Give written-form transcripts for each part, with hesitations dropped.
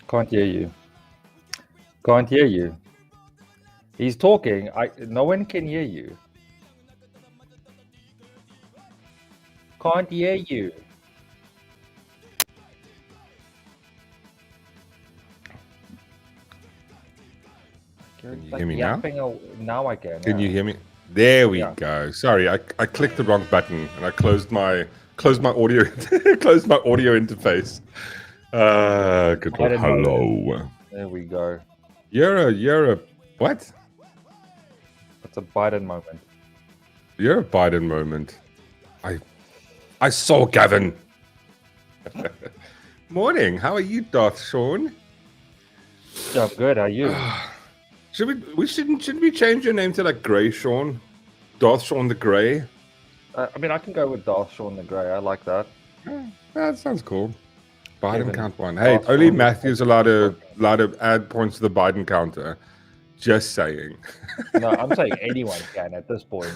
Can't hear you. Can't hear you. He's talking. No one can hear you. Can't hear you. Can you hear me now? Now I can. Can Yeah. you hear me? There we Yeah. go. Sorry, I clicked the wrong button and I closed my audio closed my audio interface. Good Lord. Hello. There we go. You're a what? It's a Biden moment. You're a Biden moment. I saw Gavin. Morning. How are you, Darth Sean? Yeah, I'm good. How are you? Shouldn't we change your name to like Grey Sean? Darth Sean the Grey? I mean, I can go with Darth Sean the Grey. I like that. That sounds cool. Biden Kevin, count one. Hey, Darth only Sean Matthew's allowed to add points to the Biden counter. Just saying. No, I'm saying anyone can at this point.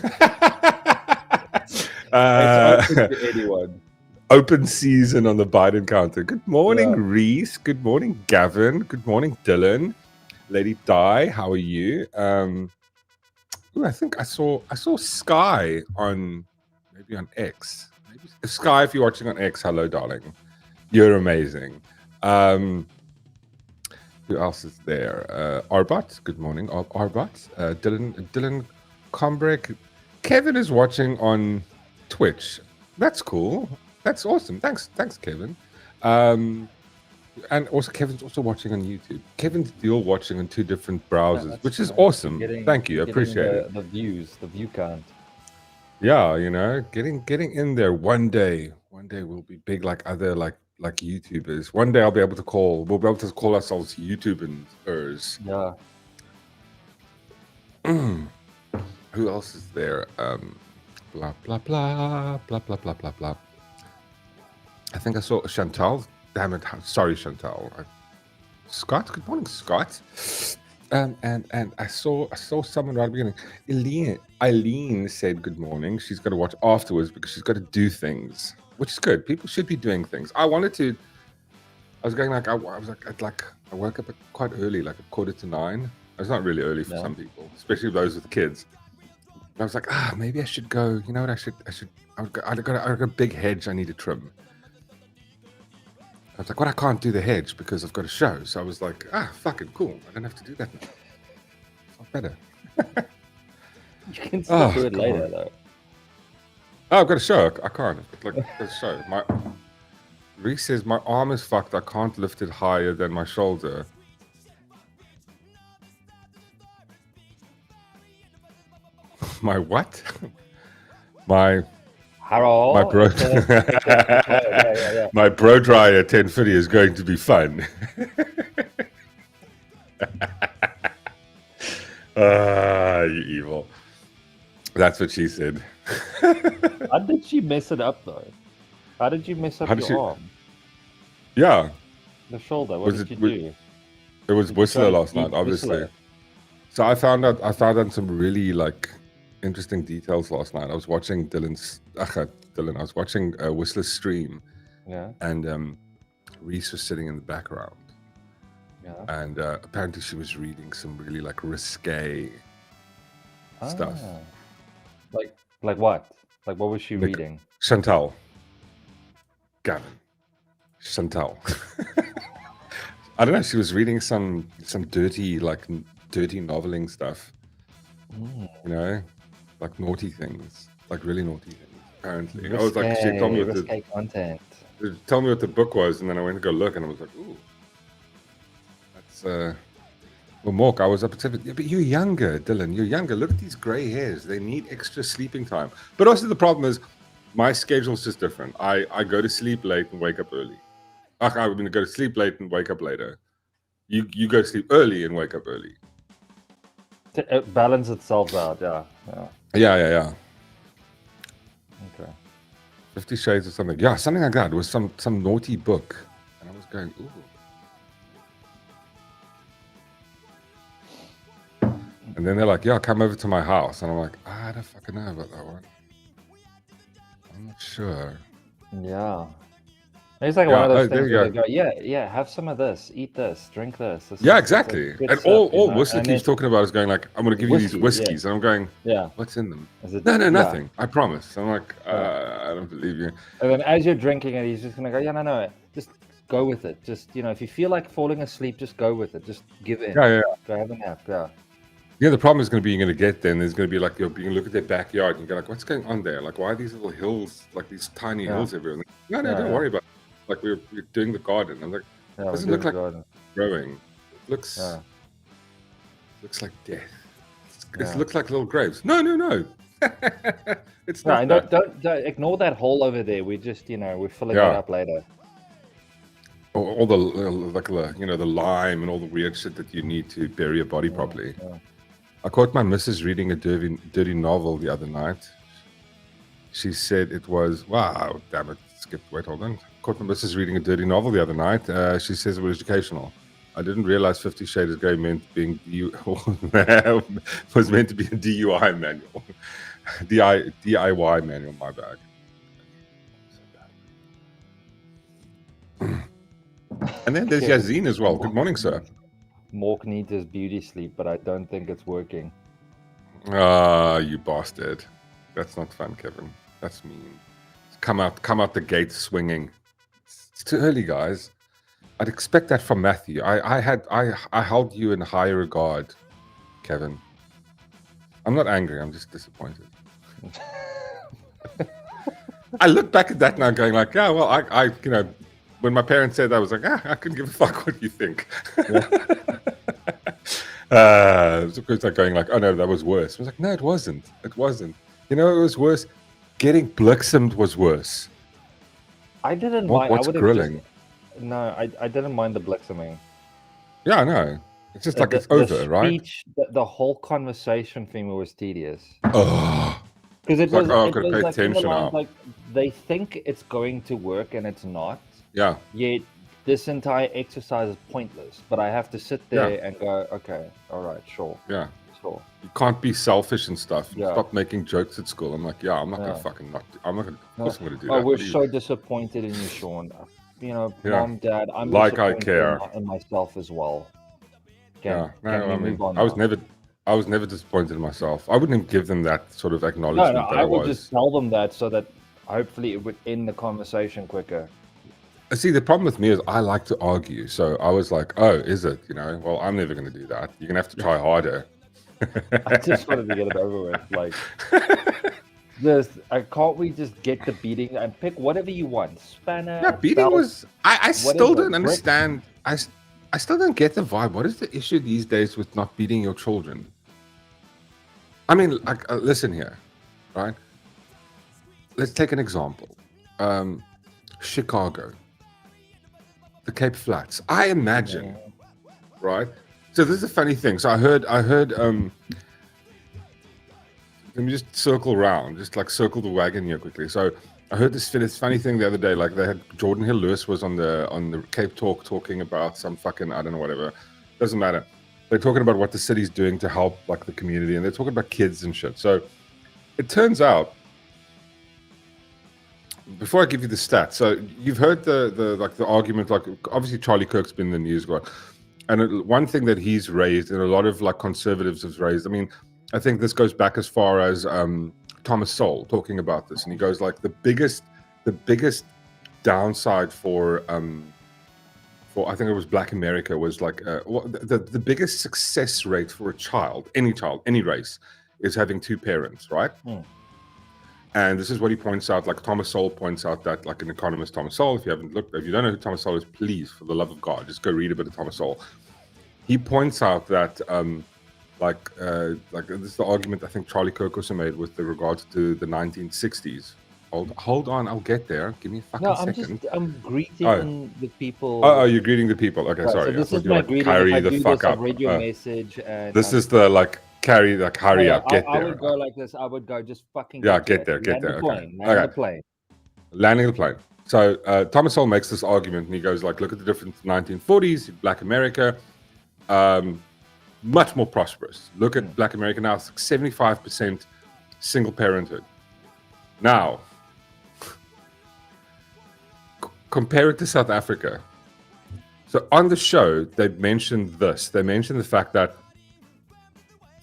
It's open to anyone. Open season on the Biden counter. Good morning, Reese. Good morning, Gavin. Good morning, Dylan. Lady Di, how are you? I think I saw Sky on X. Maybe Sky, if you're watching on X, hello, darling. You're amazing. Who else is there? Arbot. Good morning, Arbot. Dylan Combrick. Kevin is watching on Twitch. That's cool. That's awesome. Thanks, Kevin. And also, Kevin's also watching on YouTube. Kevin's still watching on two different browsers, which is awesome. Thank you. I appreciate it. The views, the view count. Yeah, getting in there one day. One day we'll be big like other like YouTubers. One day we'll be able to call ourselves YouTubers. Yeah. Who else is there? Blah blah blah blah blah blah blah blah. I think I saw Chantal. Damn it! Sorry, Chantal. Scott. Good morning, Scott. And I saw someone right at the beginning. Eileen said good morning. She's got to watch afterwards because she's got to do things, which is good. People should be doing things. I was going like I woke up quite early, like 8:45. It's not really early for some people, especially those with kids. And I was like, maybe I should go. You know what? I've got a big hedge I need to trim. I was like, I can't do the hedge because I've got a show. So I was like, fucking cool. I don't have to do that now. It's not better. You can still do it later, though. Oh, I've got a show. I can't. I've got a show. Reese says, my arm is fucked. I can't lift it higher than my shoulder. My what? My bro, my bro dryer 1050 is going to be fun. You evil. That's what she said. How did she mess it up though? How did you mess up your arm? Yeah. The shoulder. What did you do? It was Whistler last night, obviously. So I found out some really interesting details last night. I was watching I was watching Whistler's stream. Yeah. And Reese was sitting in the background. Yeah. And apparently she was reading some really risque stuff. Like what? Like what was she reading? Chantal. Gavin. Chantal. I don't know. She was reading some dirty noveling stuff. Like naughty things, like really naughty things. Apparently, I was like, she told me what content. Tell me what the book was, and then I went to go look, and I was like, ooh, that's Well, Mork, I was up at 7. Yeah, but you're younger, Dylan. You're younger. Look at these gray hairs. They need extra sleeping time. But also the problem is my schedule's just different. I go to sleep late and wake up early. I'm going to go to sleep late and wake up later. You go to sleep early and wake up early. To balance itself out, yeah. Yeah. Okay. 50 Shades or something. Yeah, something like that. It was some naughty book. And I was going, ooh. And then they're like, yeah, come over to my house. And I'm like, I don't fucking know about that one. I'm not sure. Yeah. It's like one Yeah. of those Oh, there things you where they go. go, yeah, have some of this, eat this, drink this. Yeah, It's a exactly. good And stuff, all Whistler And keeps then talking about is going like, I'm going to give you these whiskey, yeah, whiskeys. And I'm going, yeah. what's in them? Is it? No, Yeah. nothing. I promise. I'm like, Yeah. I don't believe you. And then as you're drinking it, he's just gonna go, yeah, no, just go with it. Just if you feel like falling asleep, just go with it. Just give in. Yeah. Go have a nap. Yeah. Yeah, the problem is going to be you're going to get there, and there's going to be like you can look at their backyard and you go like, what's going on there? Like, why are these little hills, like these tiny hills everywhere? No, don't worry about it. Like we're doing the garden. I'm like, it doesn't look like growing. It looks like death. It looks like little graves. No. It's not. No, don't ignore that hole over there. We just we're filling it up later. All the the lime and all the weird shit that you need to bury a body properly. Yeah. I caught my missus reading a dirty novel the other night. She said it was wow. Damn it! Skipped. Wait, hold on. Caught my missus reading a dirty novel the other night. She says it was educational. I didn't realize 50 Shades of Grey was meant to be a DUI manual. DIY manual. My bag. And then there's Yazin as well. Good morning, sir. Mork needs his beauty sleep, but I don't think it's working. You bastard. That's not fun, Kevin. That's mean. Come out the gate swinging. It's too early, guys. I'd expect that from Matthew. I held you in high regard, Kevin. I'm not angry. I'm just disappointed. I look back at that now, going like, yeah, well, I when my parents said that, I was like, I couldn't give a fuck what you think. It's like going like, oh no, that was worse. I was like, no, it wasn't. It wasn't. It was worse. Getting blixemed was worse. I didn't mind. What's grilling? No, I didn't mind the blixeming. Yeah, I know. It's just like it's over, right? The whole conversation for me was tedious. Oh. Because it was I've got to pay like attention now. Like they think it's going to work and it's not. Yeah. Yet this entire exercise is pointless. But I have to sit there and go, okay, all right, sure. Yeah. Sure. You can't be selfish and stuff. Yeah. Stop making jokes at school. I'm like, I'm not gonna fucking not. I'm not gonna. Of course, I'm gonna do that. Oh, we're so disappointed in you, Sean. Mom, Dad, I'm like I disappointed care in myself as well. Can we move on? I was never disappointed in myself. I wouldn't give them that sort of acknowledgement. No, I would just tell them that so that hopefully it would end the conversation quicker. See, the problem with me is I like to argue. So I was like, oh, is it? Well, I'm never going to do that. You're going to have to try harder. I just wanted to get it over with. Like, can't we just get the beating and pick whatever you want? Spanner. Yeah, beating belt, was. I still whatever, don't understand. I still don't get the vibe. What is the issue these days with not beating your children? I mean, listen here, right? Let's take an example. Chicago, the Cape Flats. I imagine, right? So this is a funny thing. So I heard. Let me just circle around, just like circle the wagon here quickly. So I heard this funny thing the other day. Like they had Jordan Hill Lewis was on the Cape Talk talking about some fucking I don't know whatever. Doesn't matter. They're talking about what the city's doing to help like the community, and they're talking about kids and shit. So it turns out. Before I give you the stats, so you've heard the argument, like obviously Charlie Kirk's been in the news, and one thing that he's raised, and a lot of like conservatives have raised. I mean, I think this goes back as far as Thomas Sowell talking about this, and he goes like the biggest downside for I think it was Black America was like the biggest success rate for a child, any race, is having two parents, right? And this is what he points out. Like Thomas Sowell points out that, like an economist, Thomas Sowell. If you don't know who Thomas Sowell is, please, for the love of God, just go read a bit of Thomas Sowell. He points out that, this is the argument I think Charlie Kirk also made with regards to the 1960s. Hold on, I'll get there. Give me a fucking second. I'm greeting the people. Oh, you're greeting the people. Okay, sorry. So this is my greeting. Carry if I the do fuck this, up. I've read your message. And this is the like. Carry, like, hurry up, get there. I would go like this. I would go just fucking get there. Land the plane. Landing the plane. So Thomas Sowell makes this argument, and he goes like, look at the difference in the 1940s, Black America, much more prosperous. Look at Black America now, it's like 75% single parenthood. Now, compare it to South Africa. So on the show, they mentioned this. They mentioned the fact that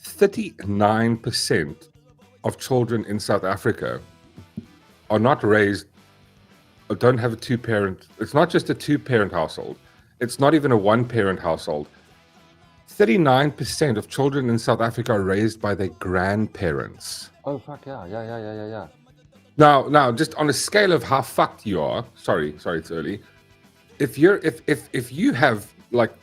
39% of children in South Africa are not raised or don't have a two-parent. It's not just a two-parent household. It's not even a one-parent household. 39% of children in South Africa are raised by their grandparents. Oh fuck yeah. Now, just on a scale of how fucked you are. Sorry, it's early. If you have like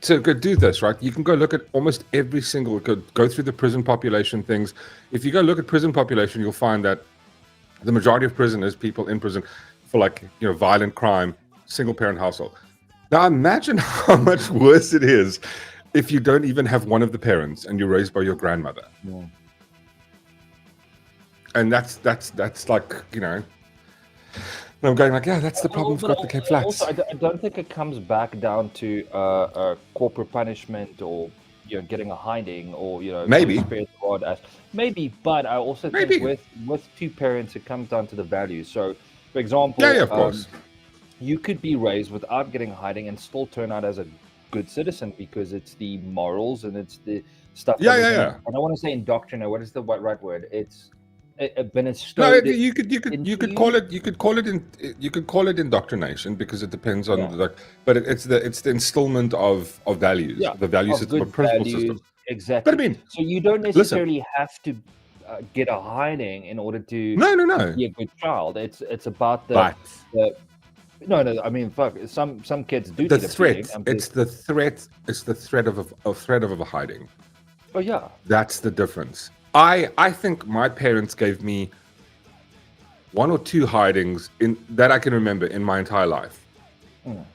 to go do this, right? You can go look at almost every single go through the prison population things. If you go look at prison population, you'll find that the majority of prisoners, people in prison for like violent crime, single parent household. Now imagine how much worse it is if you don't even have one of the parents and you're raised by your grandmother. Yeah. And that's like, and I'm going like, yeah, that's the problem with the Cape Flats. Also, I don't think it comes back down to corporate punishment or getting a hiding or maybe, but I also think with two parents it comes down to the values. So, for example, yeah, of course, you could be raised without getting a hiding and still turn out as a good citizen because it's the morals and it's the stuff. Yeah. I don't want to say indoctrinate. What is the right word? It's been instilled. No, you could call it indoctrination because it depends on but it's the instillment of values, the value system, a principle system. Exactly. But I mean, so you don't necessarily have to get a hiding in order to no be a good child. It's about the no. I mean, fuck. Some kids do the need threat. It's the threat. It's the threat of a hiding. Oh yeah, that's the difference. I think my parents gave me one or two hidings in that I can remember in my entire life.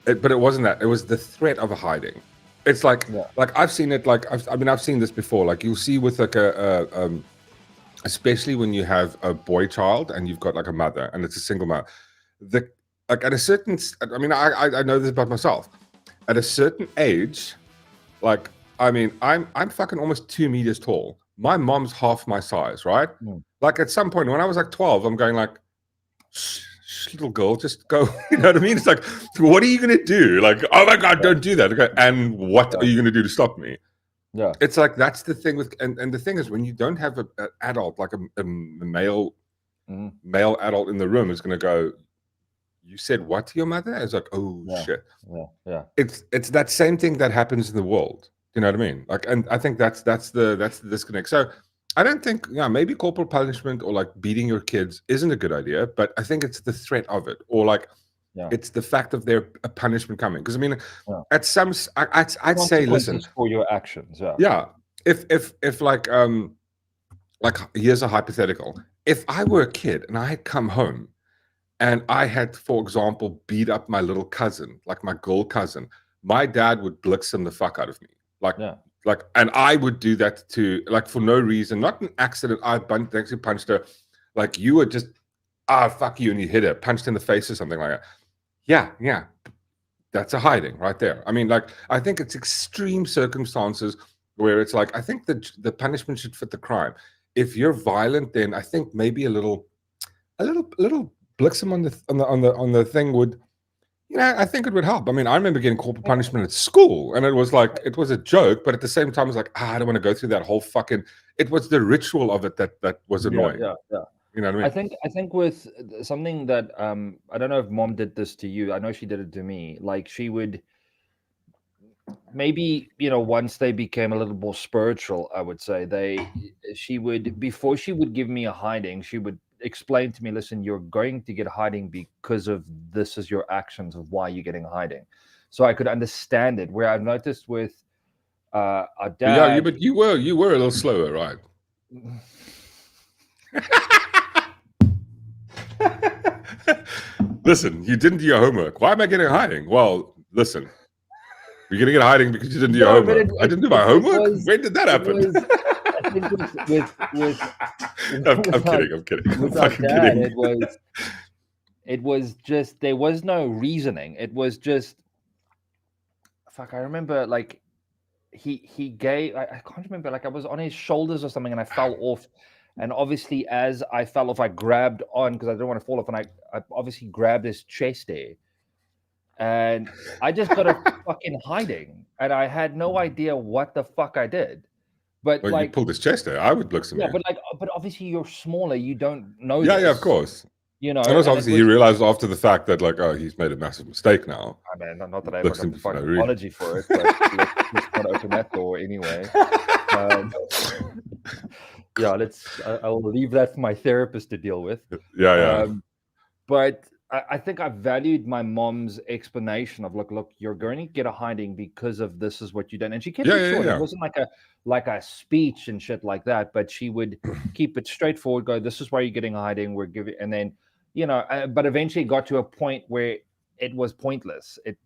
But it wasn't that. It was the threat of a hiding. It's like I've seen it. Like I've seen this before. Like you'll see with like especially when you have a boy child and you've got like a mother and it's a single mother. Like at a certain, I know this about myself. At a certain age, like I'm fucking almost 2 meters tall. My mom's half my size, right? Like at some point when I was like 12, I'm going like, little girl, just go. You know what I mean? It's like, what are you going to do? Like, oh my God, don't do that. Okay. And what are you going to do to stop me? Yeah. It's like, that's the thing with, and the thing is when you don't have an adult, like a male adult in the room is going to go, you said what to your mother? It's like, oh shit. Yeah. It's that same thing that happens in the world. You know what I mean? Like, and I think that's the disconnect. So I don't think, maybe corporal punishment or like beating your kids isn't a good idea, but I think it's the threat of it, or like it's the fact of their punishment coming. Because at some, I'd say, listen, for your actions. Yeah. If like here's a hypothetical. If I were a kid and I had come home and I had, for example, beat up my little cousin, like my girl cousin, my dad would blitz him the fuck out of me. Like, and I would do that to, like, for no reason, not an accident. I actually punched her. Like, you were just, fuck you, and you hit her, punched in the face or something like that. Yeah. That's a hiding right there. I mean, like, I think it's extreme circumstances where it's like, I think the punishment should fit the crime. If you're violent, then I think maybe a little blixum on the thing would, I think it would help. I mean, I remember getting corporal punishment at school, and it was like, it was a joke, but at the same time, it was like, I don't want to go through that whole fucking. It was the ritual of it that was annoying. Yeah. You know what I mean? I think with something that I don't know if mom did this to you. I know she did it to me. Like she would maybe once they became a little more spiritual, I would say she would, before she would give me a hiding, she would explain to me, listen, you're going to get hiding because of this is your actions of why you're getting hiding. So I could understand it. Where I've noticed with our dad, yeah, but you were a little slower, right? Listen, you didn't do your homework. Why am I getting hiding? Well, listen, you're gonna get hiding because you didn't do your homework. I didn't do my homework. When did that happen? I think I'm kidding. With our dad, it was just, there was no reasoning. It was just, fuck. I remember like he gave. I can't remember. Like I was on his shoulders or something, and I fell off, And obviously, as I fell off, I grabbed on because I didn't want to fall off, and I obviously grabbed his chest there, and I just got a fucking hiding, and I had no idea what the fuck I did. But Well, you like, pulled his chest there. I would look some yeah, here. but obviously you're smaller, you don't know Yeah, of this, course. you know, And also, and it obviously, he was. realized after the fact that, like, oh, he's made a massive mistake now. I mean, not that I ever Looks got him the for no fucking reason. apology for it, but let's not open that door anyway. Yeah, I will leave that for my therapist to deal with. Yeah. But I think I valued my mom's explanation of look, you're going to get a hiding because of this is what you done, and she kept it short. It wasn't like a speech and shit like that, but she would keep it straightforward. Go, this is why you're getting a hiding. We're giving, and then but eventually it got to a point where it was pointless. It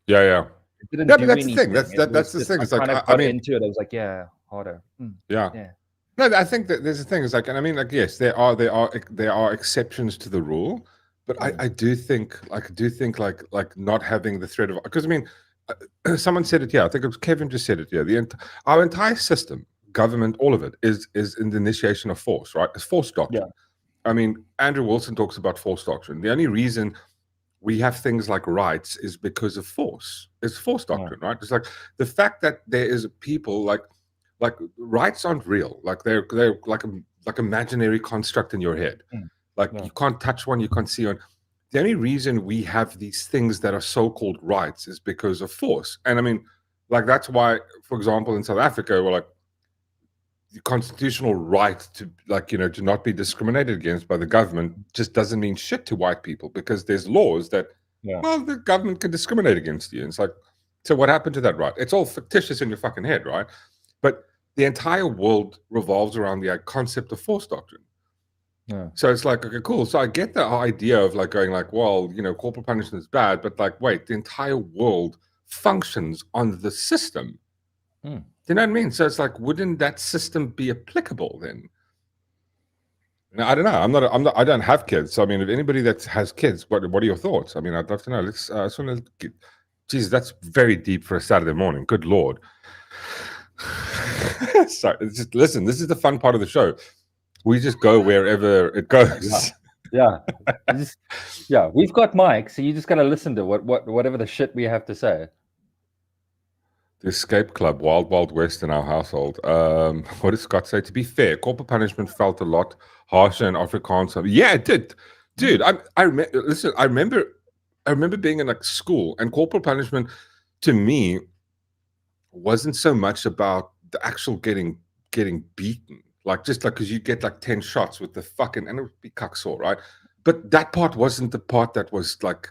Yeah. didn't Yeah, do but that's anything. the thing. That's the thing. It's like, I mean, into it. I was like, yeah, harder. Yeah. No, I think that there's a thing. It's like, and I mean, like, yes, there are exceptions to the rule, but I do think like not having the threat of, because I mean, someone said it. Yeah, I think it was Kevin just said it. Yeah, our entire system, government, all of it is in the initiation of force, right? It's force doctrine. I mean, Andrew Wilson talks about force doctrine. The only reason we have things like rights is because of force. It's force doctrine, right? It's like the fact that there is people like rights aren't real. Like they're like imaginary construct in your head. Like you can't touch one, you can't see one. The only reason we have these things that are so-called rights is because of force. And I mean, like that's why, for example, in South Africa, we're like the constitutional right to, like, you know, to not be discriminated against by the government just doesn't mean shit to white people, because there's laws that well, the government can discriminate against you. And it's like, so what happened to that right? It's all fictitious in your fucking head, right? But the entire world revolves around the concept of force doctrine. So it's like, okay, cool. So I get the idea of like going like, well, you know, corporal punishment is bad, but like, wait, the entire world functions on the system. Do you know what I mean? So it's like, wouldn't that system be applicable then? Now, I don't know. I don't have kids. So I mean, if anybody that has kids, what are your thoughts? I mean, I'd love to know. Let's. I just want to get. Jesus, that's very deep for a Saturday morning. Good Lord. Sorry, just listen. This is the fun part of the show. We just go wherever it goes. Yeah. We've got mics, so you just gotta listen to whatever the shit we have to say. The escape club, Wild Wild West in our household. What does Scott say? To be fair, corporal punishment felt a lot harsher in Afrikaans. Yeah, it did, dude. Listen, I remember being in like school, and corporal punishment to me wasn't so much about the actual getting beaten, like just like because you get like 10 shots with the fucking, and it would be cucksore, right? But that part wasn't the part that was like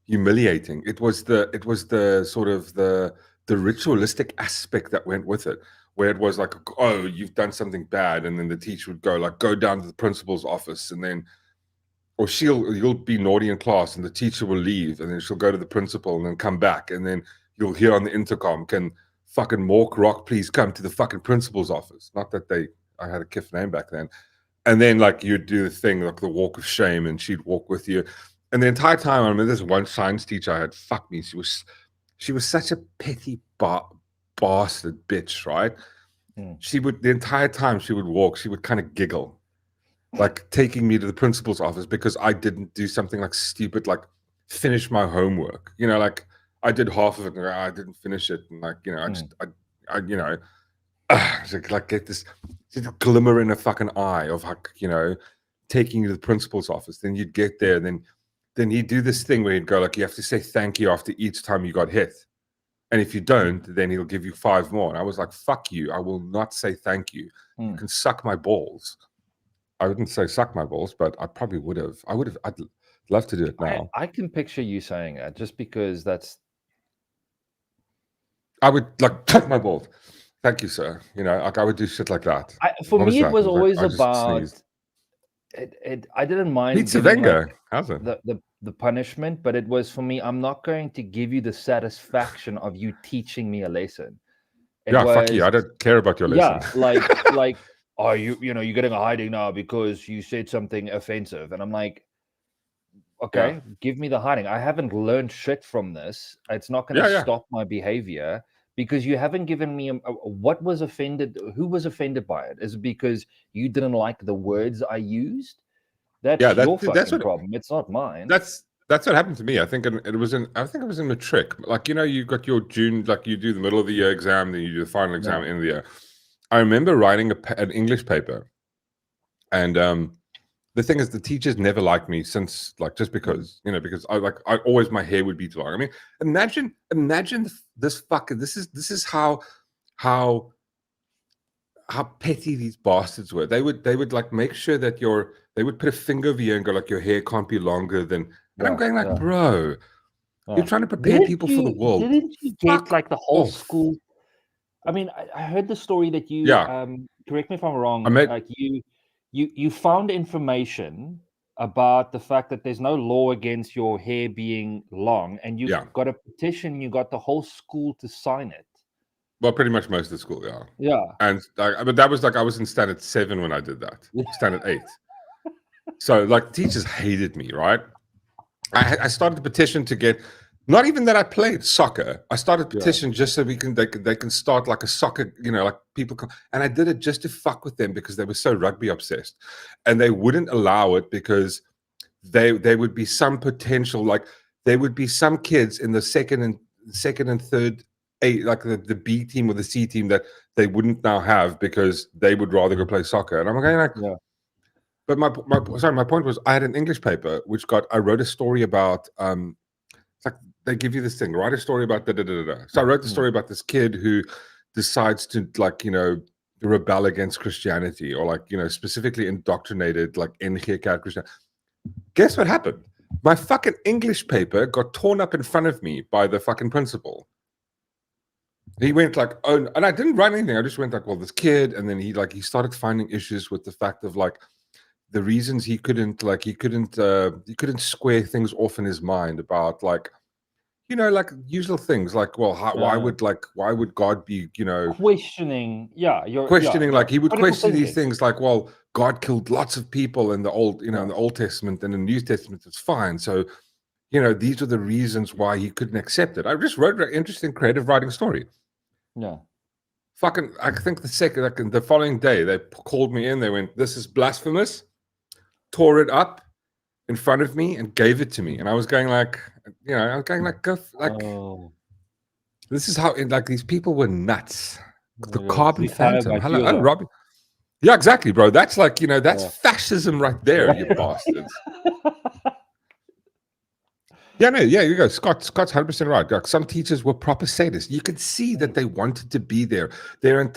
humiliating. It was the sort of the ritualistic aspect that went with it, where it was like, oh, you've done something bad, and then the teacher would go like, go down to the principal's office, and then, or you'll be naughty in class, and the teacher will leave, and then she'll go to the principal, and then come back, and then you'll hear on the intercom, can fucking Mork Rock please come to the fucking principal's office? Not that I had a KIF name back then. And then like you'd do the thing like the walk of shame, and she'd walk with you. And the entire time, I remember this one science teacher I had, fuck me, she was such a petty bastard bitch, right? She would, the entire time she would walk, she would kind of giggle, like taking me to the principal's office because I didn't do something like stupid, like finish my homework. You know, like I did half of it and I didn't finish it. And like, you know, I you know, like get this glimmer in a fucking eye of like, you know, taking you to the principal's office. Then you'd get there, and then he'd do this thing where he'd go like, you have to say thank you after each time you got hit. And if you don't, then he'll give you 5 more. And I was like, fuck you. I will not say thank you. You can suck my balls. I wouldn't say suck my balls, but I probably would have. I'd love to do it now. I can picture you saying that just because I would like suck my balls. Thank you, sir. You know, like I would do shit like that. For me, it was always about it. I didn't mind the punishment, but it was for me, I'm not going to give you the satisfaction of you teaching me a lesson. Fuck you. I don't care about your lesson. Yeah, like oh, you're getting a hiding now because you said something offensive. And I'm like, okay, give me the hiding. I haven't learned shit from this. It's not going to stop my behavior. because you haven't given me what was offended. Who was offended by it? Is it because you didn't like the words I used? Yeah, That's your that's fucking what problem. It's not mine. that's what happened to me. I think it was in matric. Like, you got your June, like you do the middle of the year exam, then you do the final exam Yeah. in the year. I remember writing an English paper, and the thing is, the teachers never liked me since, like, just because, because I always, my hair would be too long. I mean, imagine this fucking, this is how petty these bastards were. They would like make sure that they would put a finger over you and go like, your hair can't be longer than, and I'm going like, bro, you're trying to prepare people for the world. Didn't you get Fuck like the whole off. school? I mean, I heard the story that you Yeah. correct me if I'm wrong. I met, Like you found information about the fact that there's no law against your hair being long, and you yeah. got a petition. You got the whole school to sign it. Well, pretty much most of the school, yeah. Yeah. And but that was like, I was in standard 7 when I did that. Standard 8. So like, teachers hated me, right? I started a petition to get, not even that I played soccer. I started a petition just so they can start like a soccer, like people come, and I did it just to fuck with them because they were so rugby obsessed, and they wouldn't allow it because there would be some potential, like there would be some kids in the second and third A, like the B team or the C team, that they wouldn't now have because they would rather go play soccer. And I'm going like, but my point was, I had an English paper I wrote a story about, it's like they give you this thing, write a story about da da da da. So I wrote the story about this kid who decides to, like, rebel against Christianity, or like, specifically indoctrinated, like NGK Christianity. Guess what happened? My fucking English paper got torn up in front of me by the fucking principal. He went like, oh, and I didn't write anything. I just went like, well, this kid, and then he started finding issues with the fact of like the reasons he couldn't square things off in his mind about like, like usual things like, well, why would God be, questioning? Questioning, like he would critical question these thinking. things like, well, God killed lots of people in the old, in the Old Testament, and in the New Testament it's fine. So, these are the reasons why he couldn't accept it. I just wrote an interesting creative writing story. Yeah. Fucking, I think the following day they called me in. They went, "This is blasphemous." Tore it up in front of me and gave it to me, and I was going like, go like. Oh. This is how, like, these people were nuts. The Yeah, carbon phantom. Hello, Judah. Robbie. Yeah, exactly, bro. That's like, that's fascism right there, you bastards. Yeah, no, yeah, you go. Scott's 100% right. Like, some teachers were proper sadists. You could see that they wanted to be there. It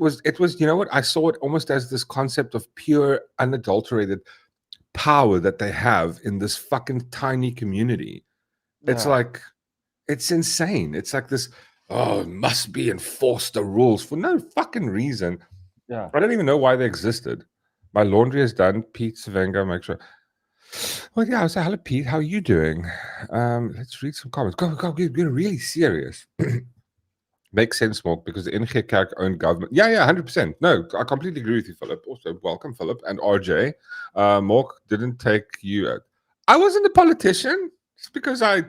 was, you know what? I saw it almost as this concept of pure, unadulterated power that they have in this fucking tiny community. It's like, it's insane. It's like this, oh, it must be enforced the rules for no fucking reason. Yeah. I don't even know why they existed. My laundry is done. Pete Savenga, make sure. Well, yeah, so hello, Pete. How are you doing? Let's read some comments. Go. We're really serious. Makes sense, Mork, because the NG Kerk owned government. Yeah, 100%. No, I completely agree with you, Philip. Also, welcome, Philip. And RJ. Mork didn't take you out. I wasn't a politician. Just because I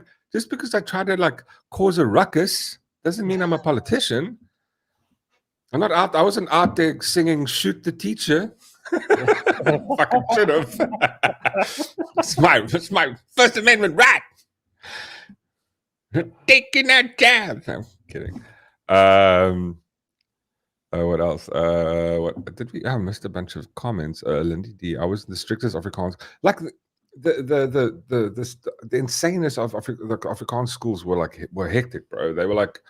try to like cause a ruckus doesn't mean I'm a politician. I'm not out. I wasn't out there singing "Shoot the Teacher." Fucking should have. It's my First Amendment right. Taking that jab. No, I'm kidding. What else? What did we? I missed a bunch of comments. Lindy D. I was the strictest Afrikaans. Like the insaneness of the Afrikaans schools were hectic, bro. They were like,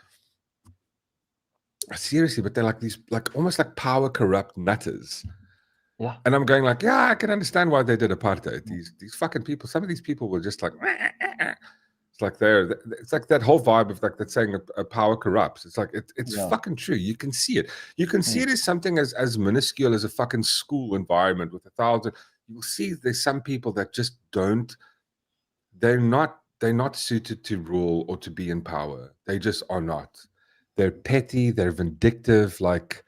seriously, but they're like these, like almost like power corrupt nutters. Yeah. And I'm going like, yeah, I can understand why they did apartheid. These fucking people. Some of these people were just like, it's like it's like that whole vibe of like that saying power corrupts. It's like it's fucking true. You can see it. You can see it as something as minuscule as a fucking school environment with 1,000. You'll see there's some people that just don't. They're not suited to rule or to be in power. They just are not. They're petty. They're vindictive. Like,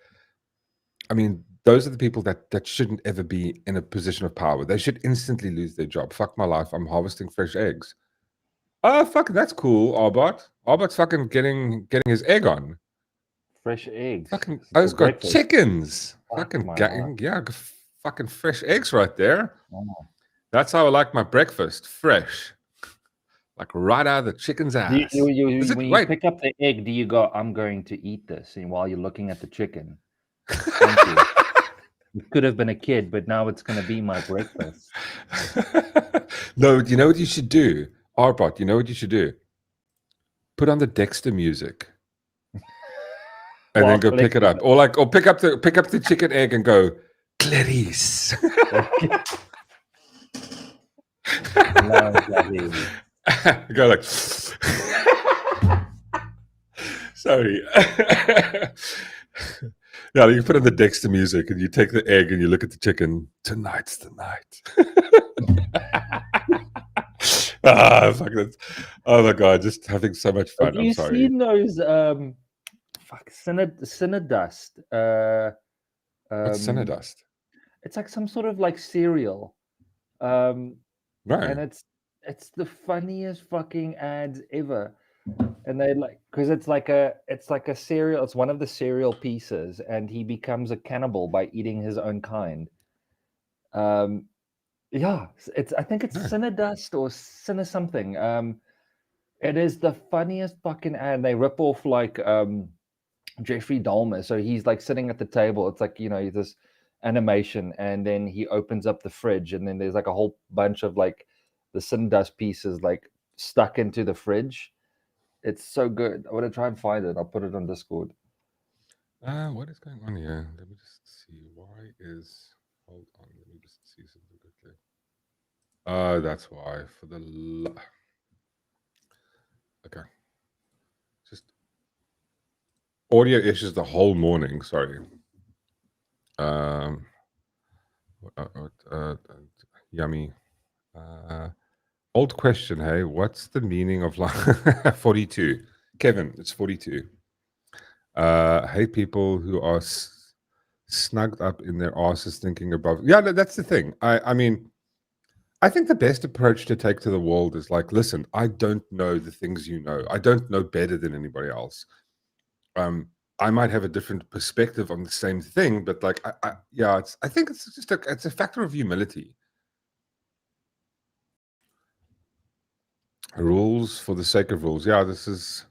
I mean, those are the people that shouldn't ever be in a position of power. They should instantly lose their job. Fuck my life. I'm harvesting fresh eggs. Oh, fuck, that's cool, Arbot. Albert's fucking getting his egg on. Fresh eggs. Fucking, for O's got breakfast. chickens. Fuck Fucking, my life. fucking fresh eggs right there. Oh. That's how I like my breakfast, fresh, like right out of the chicken's ass. When you Wait, pick up the egg, do you go, I'm going to eat this, and while you're looking at the chicken? Thank you. It could have been a kid, but now it's going to be my breakfast. No, you know what you should do? Arbot, you know what you should do? Put on the Dexter music. And then go pick it up. Or pick up the chicken egg and go, Clarice. Go like sorry. Yeah, you put on the Dexter music and you take the egg and you look at the chicken. Tonight's the night. Fuck that. Oh my god, just having so much fun. Have you seen those Cinnadust? What's Cinnadust? It's like some sort of like cereal. Right. And it's the funniest fucking ads ever. And they because it's like a cereal, it's one of the cereal pieces, and he becomes a cannibal by eating his own kind. Yeah, I think it's Cinnadust or Cinna something. It is the funniest fucking ad. They rip off like Jeffrey Dahmer. So he's like sitting at the table. It's like, this animation, and then he opens up the fridge, and then there's like a whole bunch of like the Cinnadust pieces like stuck into the fridge. It's so good. I want to try and find it. I'll put it on Discord. What is going on here? Let me just see. Hold on. Let me just see something quickly. That's why. Okay. Just audio issues the whole morning. Sorry. Yummy. Old question, hey, what's the meaning of life? 42. Kevin, it's 42. Hate people who are snugged up in their asses thinking above. Yeah, that's the thing. I mean, I think the best approach to take to the world is like, listen, I don't know the things you know. I don't know better than anybody else. I might have a different perspective on the same thing, but like, I think it's just it's a factor of humility. Rules for the sake of rules. Yeah, this is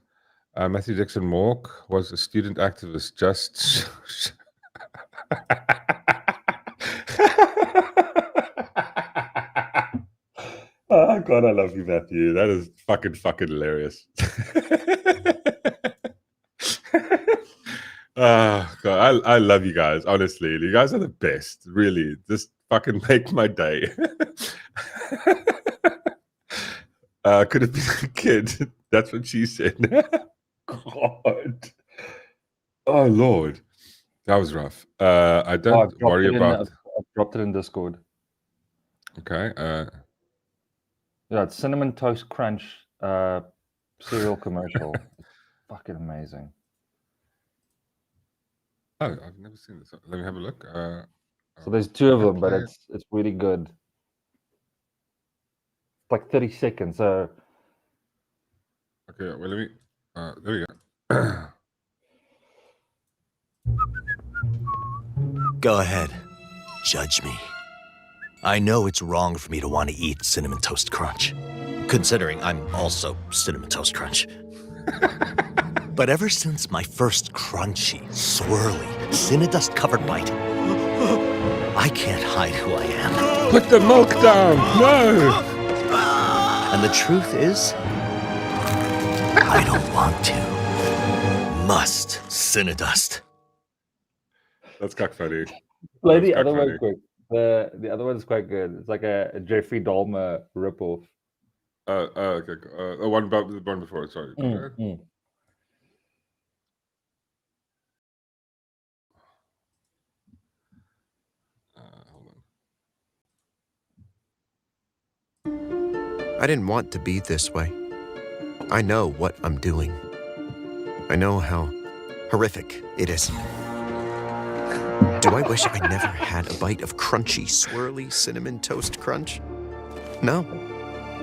Matthew Dixon Mork was a student activist. Just oh god, I love you, Matthew. That is fucking hilarious. Oh god, I love you guys. Honestly, you guys are the best. Really, just fucking make my day. Could have been a kid. That's what she said. God. Oh Lord. That was rough. I don't worry about. I dropped it in Discord. Okay. Yeah, it's Cinnamon Toast Crunch cereal commercial. It's fucking amazing. Oh, I've never seen this. Let me have a look. So there's two of them, but it's really good. Like 30 seconds. So okay, well let me there we go. Go ahead. Judge me. I know it's wrong for me to want to eat Cinnamon Toast Crunch, considering I'm also Cinnamon Toast Crunch. But ever since my first crunchy, swirly, Cinnadust-covered bite, I can't hide who I am. Put the milk down! No! And the truth is, I don't want to. Must Cinnadust. That's quite funny. Play the other one quick. The other one's quite good. It's like a Jeffrey Dahmer ripoff. Okay. The one before. Sorry. Hold on. I didn't want to be this way. I know what I'm doing. I know how horrific it is. Do I wish I never had a bite of crunchy, swirly Cinnamon Toast Crunch? No,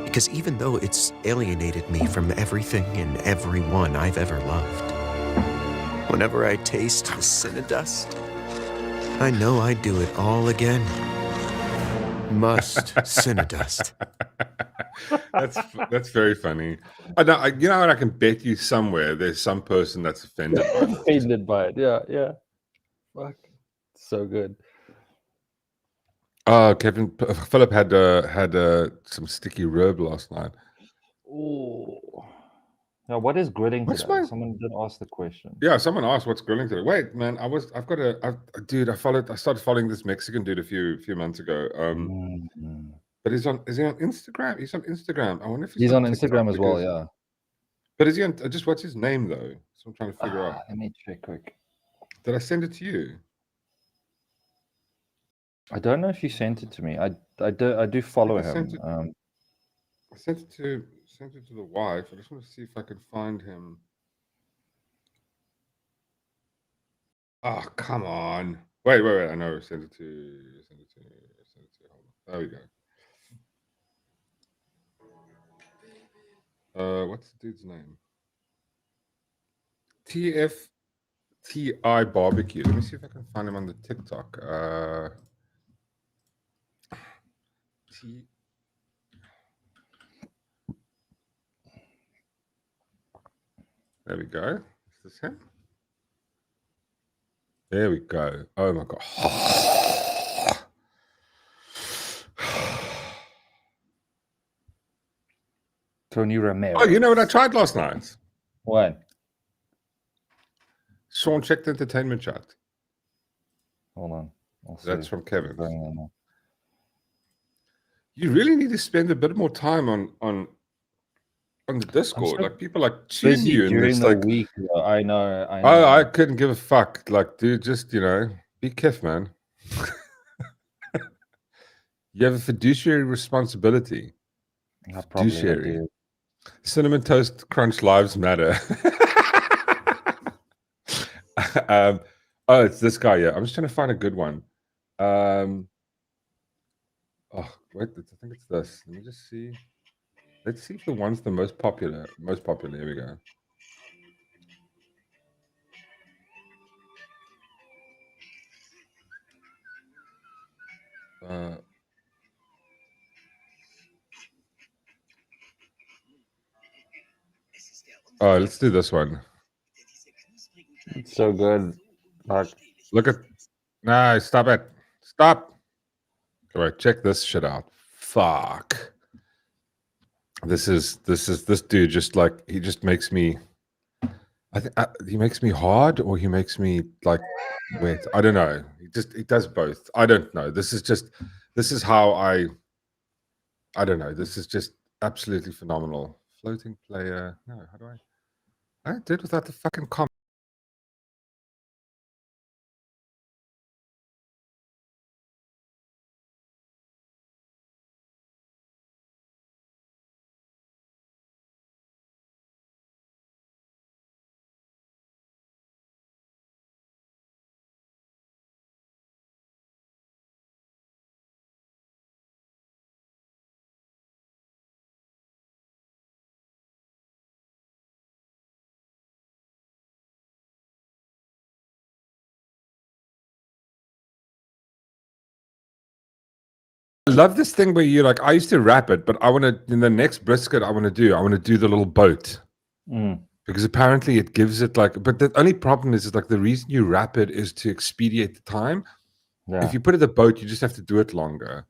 because Because even though it's alienated me from everything and everyone I've ever loved, whenever I taste the Cinnadust, I know I'd do it all again. Must Cinnadust. That's very funny. You know what? I can bet you somewhere there's some person that's offended by this. Offended by it. Yeah. Fuck. So good. Oh, Philip had some sticky rib last night. Oh. Now, what is grilling What's today? my- Someone did ask the question. Yeah, someone asked what's grilling today. Wait, man, I started following this Mexican dude a few months ago. But is he on Instagram? He's on Instagram. I wonder if He's on TikTok Instagram as well, because- yeah. But is he on just what's his name though? So I'm trying to figure out. Let me check quick. Did I send it to you? I don't know if you sent it to me. I do follow I him. sent it- I sent it to the wife. I just want to see if I can find him. Oh, come on. Wait. I know. Send it to. Hold on. There we go. What's the dude's name? TFTI Barbecue. Let me see if I can find him on the TikTok. There we go. Is this him? There we go. Oh my god. Tony Romero. Oh, you know what I tried last night? What? Sean checked entertainment chat. Hold on. That's from Kevin. Going on now. You really need to spend a bit more time on the Discord. so Like people like tune Busy you and during it's the like week. Though. I know. I couldn't give a fuck. Like, dude, just be careful, man. You have a fiduciary responsibility. I probably Fiduciary. do. Cinnamon Toast Crunch Lives Matter. Oh, it's this guy. Yeah, I'm just trying to find a good one. Oh, wait, I think it's this. Let me just see. Let's see if the one's the most popular. Here we go. Oh, let's do this one. It's so good. Like, Look at. Nah, stop it. Stop. All right, check this shit out. Fuck. This dude just like he just makes me. I think he makes me hard or he makes me like wet. I don't know. He does both. I don't know. This is how I don't know. This is just absolutely phenomenal. Floating player. No, how do I did without the fucking comment. I love this thing where you like. I used to wrap it, but I want to in the next brisket. I want to do the little boat because apparently it gives it like. But the only problem is like the reason you wrap it is to expedite the time. yeah. If you put it in the boat, you just have to do it longer.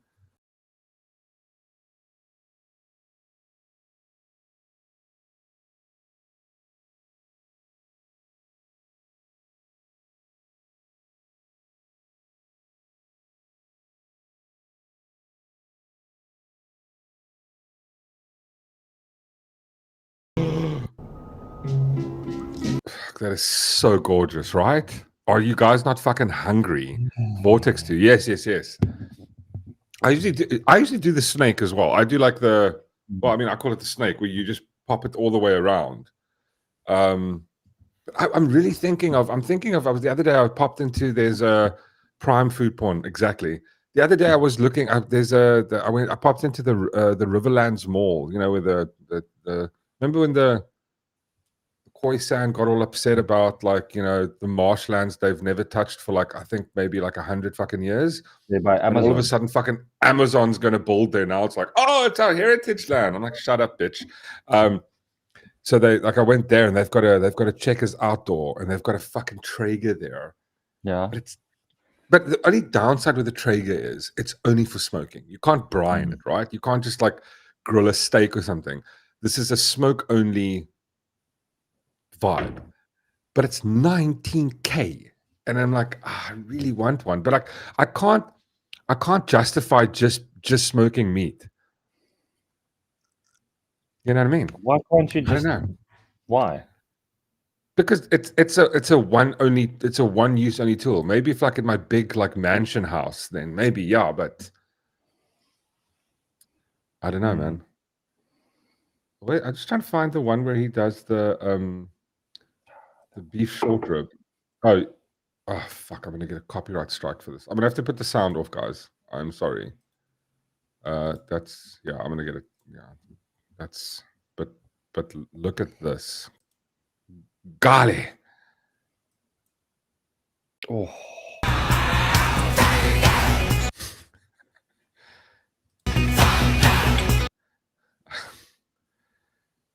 That is so gorgeous, right? Are you guys not fucking hungry? Vortex 2. Yes. I usually do the snake as well. I do like the I call it the snake where you just pop it all the way around. I'm thinking of the other day I popped into there's a Prime food porn, exactly. The other day I was looking. I popped into the Riverlands Mall. You know, with the remember when the Khoisan got all upset about, like, you know, the marshlands they've never touched for, like, I think maybe like 100 fucking years. They're by And all of a Amazon. sudden, fucking Amazon's going to build there now. It's like, oh, it's our heritage land. I'm like, shut up, bitch. So I went there, and they've got a Checkers outdoor, and they've got a fucking Traeger there. Yeah. But the only downside with the Traeger is it's only for smoking. You can't brine it, right? You can't just like grill a steak or something. This is a smoke only vibe, but it's 19K, and I'm like, I really want one, but like I can't justify just smoking meat. You know what I mean? Why can't you I don't just? know. Why? Because it's a one use only tool. Maybe if like in my big like mansion house, then maybe, yeah, but I don't know, man. Wait, I'm just trying to find the one where he does the beef short rib. Oh fuck! I'm gonna get a copyright strike for this. I'm gonna have to put the sound off, guys. I'm sorry. That's, yeah. I'm gonna get it. Yeah, that's. But look at this. Golly. Oh.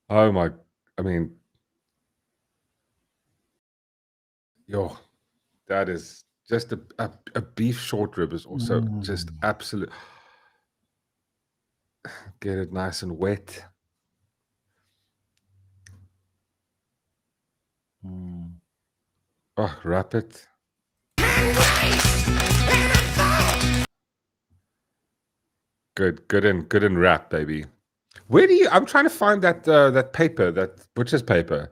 Oh my! I mean, yo, that is just a beef short rib is also just absolute. Get it nice and wet. Oh, wrap it. Good and wrap, baby. Where do you? I'm trying to find that that paper, that butcher's paper,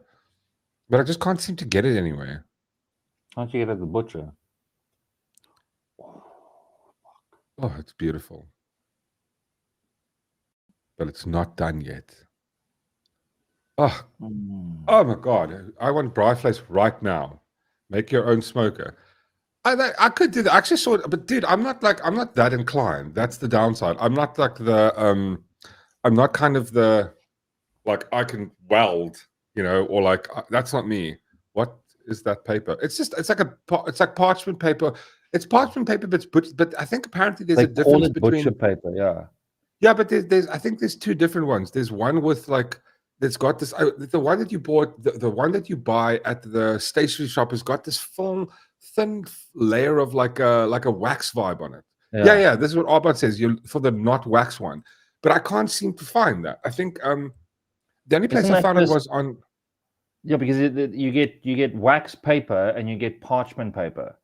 but I just can't seem to get it anywhere. Can't you get it at the butcher? Oh, it's beautiful, but it's not done yet. Oh, oh my God! I want Bryflace right now. Make your own smoker. I could do that. I actually saw it, but dude, I'm not that inclined. That's the downside. I'm not like I'm not kind of the, like, I can weld, you know, or like that's not me. What is that paper? It's like parchment paper. It's parchment paper, but I think apparently there's They a difference call it between butcher paper. Yeah. Yeah, but there's I think there's two different ones. There's one with like that's got this. The one that you bought, the one that you buy at the stationery shop has got this thin layer of like a wax vibe on it. Yeah. This is what Arbot says. You for the not wax one, but I can't seem to find that. I think the only place I found it was on. Yeah, because you get wax paper and you get parchment paper.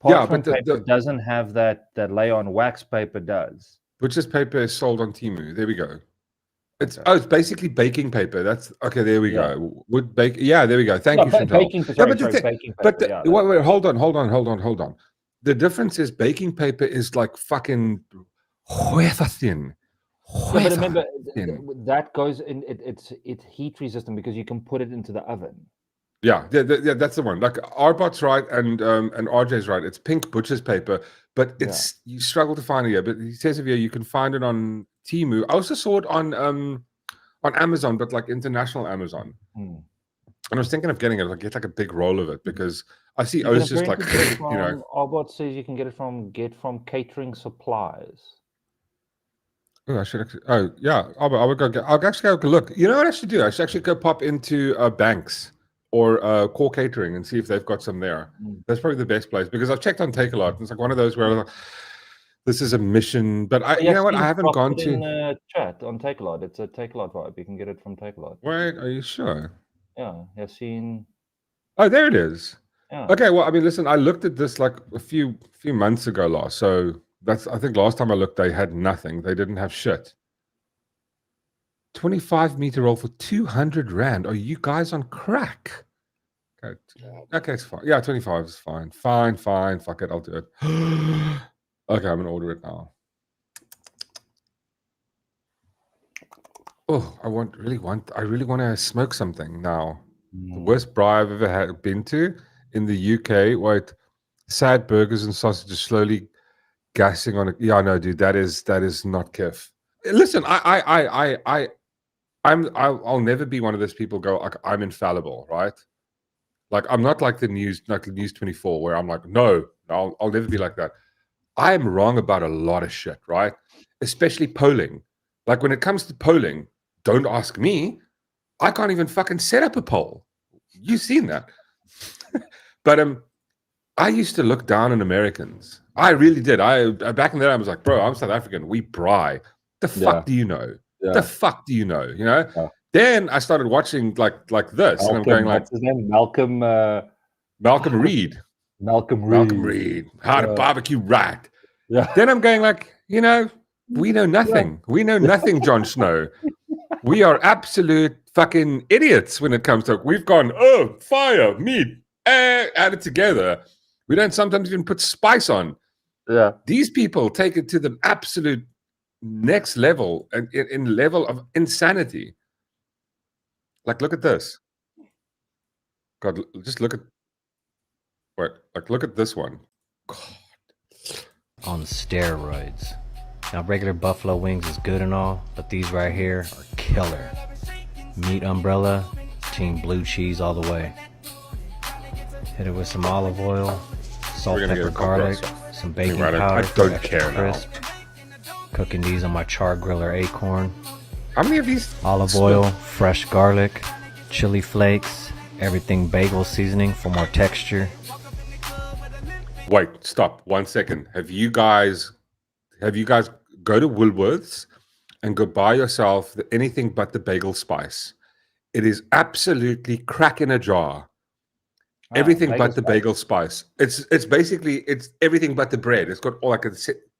Parchment paper doesn't have that layer on. Wax paper does. Butcher's paper is sold on Temu. There we go. It's basically baking paper. That's okay. There we go. Wood bake. Yeah, there we go. Thank you, Chantal. Baking paper. Wait, hold on. The difference is baking paper is like fucking thin. But remember, that goes in. It's heat resistant because you can put it into the oven. Yeah, that's the one. Like Arbot's right and RJ's right. It's pink butcher's paper, but it's you struggle to find it here. But he says here you can find it on Temu. I also saw it on Amazon, but like international Amazon. And I was thinking of getting it, like get like a big roll of it because I see O's just like you know. Arbot says you can get from catering supplies. Oh, I should actually. Oh yeah, I would go. I'll actually go look. You know what I should do? I should actually go pop into Banks or Core Catering and see if they've got some there. That's probably the best place because I've checked on Takealot. It's like one of those where this is a mission, but you know what? I haven't gone to in chat on Takealot. It's a Takealot vibe. You can get it from Takealot. Wait, are you sure? Yeah, Yassine. Oh, there it is. Yeah. Okay, well, I mean, listen, I looked at this like a few months ago last, so that's I think last time I looked, they had nothing. They didn't have shit. 25-meter roll for 200 rand. Are you guys on crack? Okay, it's fine. Yeah, 25 is fine. Fine. Fuck it, I'll do it. Okay, I'm gonna order it now. Oh, I really want to smoke something now. The worst braai I've ever been to in the UK. Wait, sad burgers and sausages slowly gassing on it. Yeah, no, dude, that is not kif. Listen, I'll never be one of those people go like I'm infallible, right? Like I'm not like the news 24 where I'm like, no, I'll never be like that. I am wrong about a lot of shit, right? Especially polling. Like when it comes to polling, don't ask me. I can't even fucking set up a poll. You've seen that. But I used to look down on Americans. I really did. I back in the day, I was like, bro, I'm South African. We braai. The fuck do you know? The fuck do you know? You know? Yeah. Then I started watching like this, and I'm going like, what's his name? Malcolm Reed. Malcolm Reed. How to barbecue right. Yeah. Then I'm going like, you know, we know nothing. We know nothing, Jon Snow. We are absolute fucking idiots when it comes to. We've gone, oh, fire, meat, add it together. We don't sometimes even put spice on. Yeah. These people take it to the absolute next level, and in level of insanity. Like, look at this. God, just look at. Wait, like, look at this one. God. On steroids. Now, regular buffalo wings is good and all, but these right here are killer. Meat umbrella, team blue cheese all the way. Hit it with some olive oil, salt, pepper, garlic, some baking powder. I for don't extra care crisp. Cooking these on my char griller acorn. How many of these? Olive oil, fresh garlic, chili flakes, everything bagel seasoning for more texture. Wait, stop 1 second. Have you guys go to Woolworths and go buy yourself anything but the bagel spice? It is absolutely crack in a jar. Everything but the bagel spice. It's basically everything but the bread. It's got all like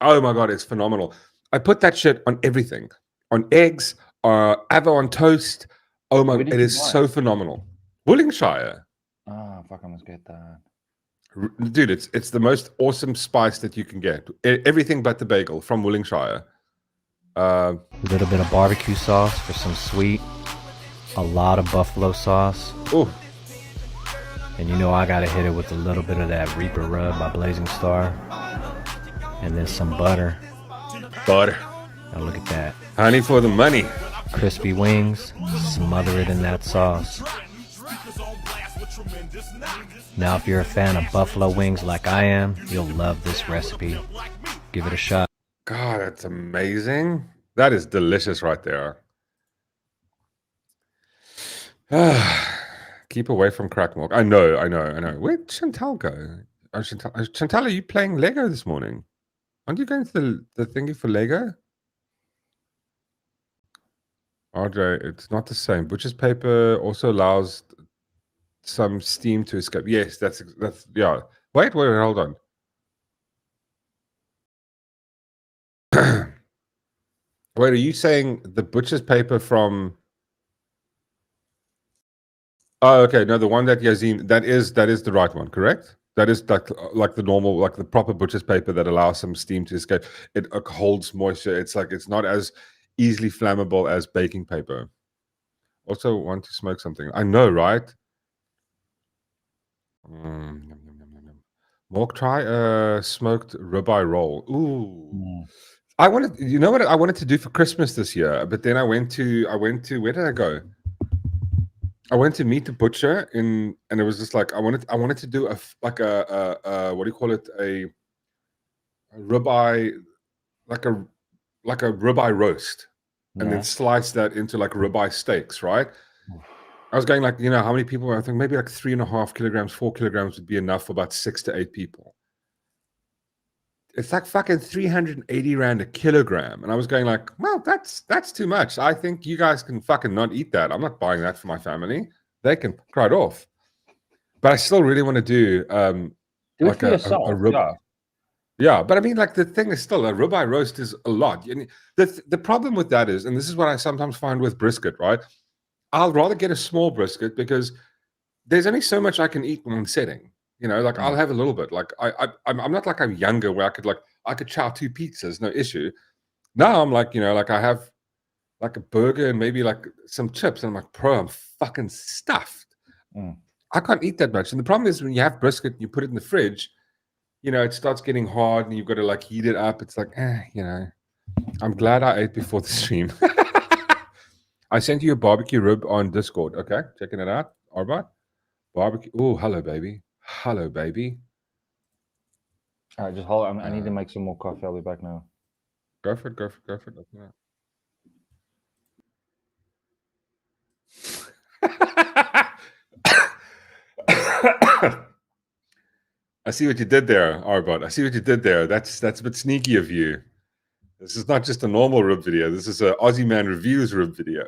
oh my god, it's phenomenal. I put that shit on everything, on eggs, avo on toast. Oh my, it is so phenomenal. Woolingshire. Oh fuck, I must get that. Dude, it's the most awesome spice that you can get. Everything but the bagel from Woolingshire. A little bit of barbecue sauce for some sweet. A lot of buffalo sauce. Oh. And you know I gotta hit it with a little bit of that Reaper Rub by Blazing Star. And then some butter. Butter. Now look at that. Honey for the money. Crispy wings. Smother it in that sauce. Now if you're a fan of buffalo wings like I am, you'll love this recipe. Give it a shot. God, that's amazing. That is delicious right there. Keep away from crack milk. I know. Where'd Chantal go? Chantal, are you playing Lego this morning? Aren't you going to the thingy for Lego? RJ, it's not the same. Butcher's paper also allows some steam to escape. Yes, that's yeah. Wait, hold on. Wait, are you saying the butcher's paper from? Oh, okay. No, the one that Yazim, that is the right one, correct? That is like the normal, like the proper butcher's paper that allows some steam to escape. It holds moisture. It's like it's not as easily flammable as baking paper. Also, want to smoke something? I know, right? Mork, try a smoked ribeye roll. Ooh. You know what I wanted to do for Christmas this year, but then I went to where did I go? I went to meet the butcher and it was just like I wanted to do a what do you call it, a ribeye, like a ribeye roast, and then slice that into like ribeye steaks, right? I was going like, you know, how many people? I think maybe like 3.5 kilograms, 4 kilograms would be enough for about 6 to 8 people. It's like fucking 380 rand a kilogram. And I was going like, well, that's too much. I think you guys can fucking not eat that. I'm not buying that for my family. They can cry it off. But I still really want to do it for yourself. Yeah, but I mean, like the thing is still a ribeye roast is a lot. The problem with that is, and this is what I sometimes find with brisket, right? I'll rather get a small brisket because there's only so much I can eat when I'm sitting. You know, like I'll have a little bit. Like I'm not like I'm younger where I could chow 2 pizzas, no issue. Now I'm like, you know, like I have like a burger and maybe like some chips, and I'm like, bro, I'm fucking stuffed. I can't eat that much. And the problem is when you have brisket, you put it in the fridge, you know, it starts getting hard and you've got to like heat it up. It's like, you know, I'm glad I ate before the stream. I sent you a barbecue rib on Discord. Okay, checking it out. Arbot. Barbecue. Oh, hello, baby. Hello, baby. All right, just hold on. I need to make some more coffee. I'll be back now. Go for it, go for it, go for it. Open it up. I see what you did there, Arbot. I see what you did there. That's a bit sneaky of you. This is not just a normal rib video. This is a Aussie Man Reviews rib video.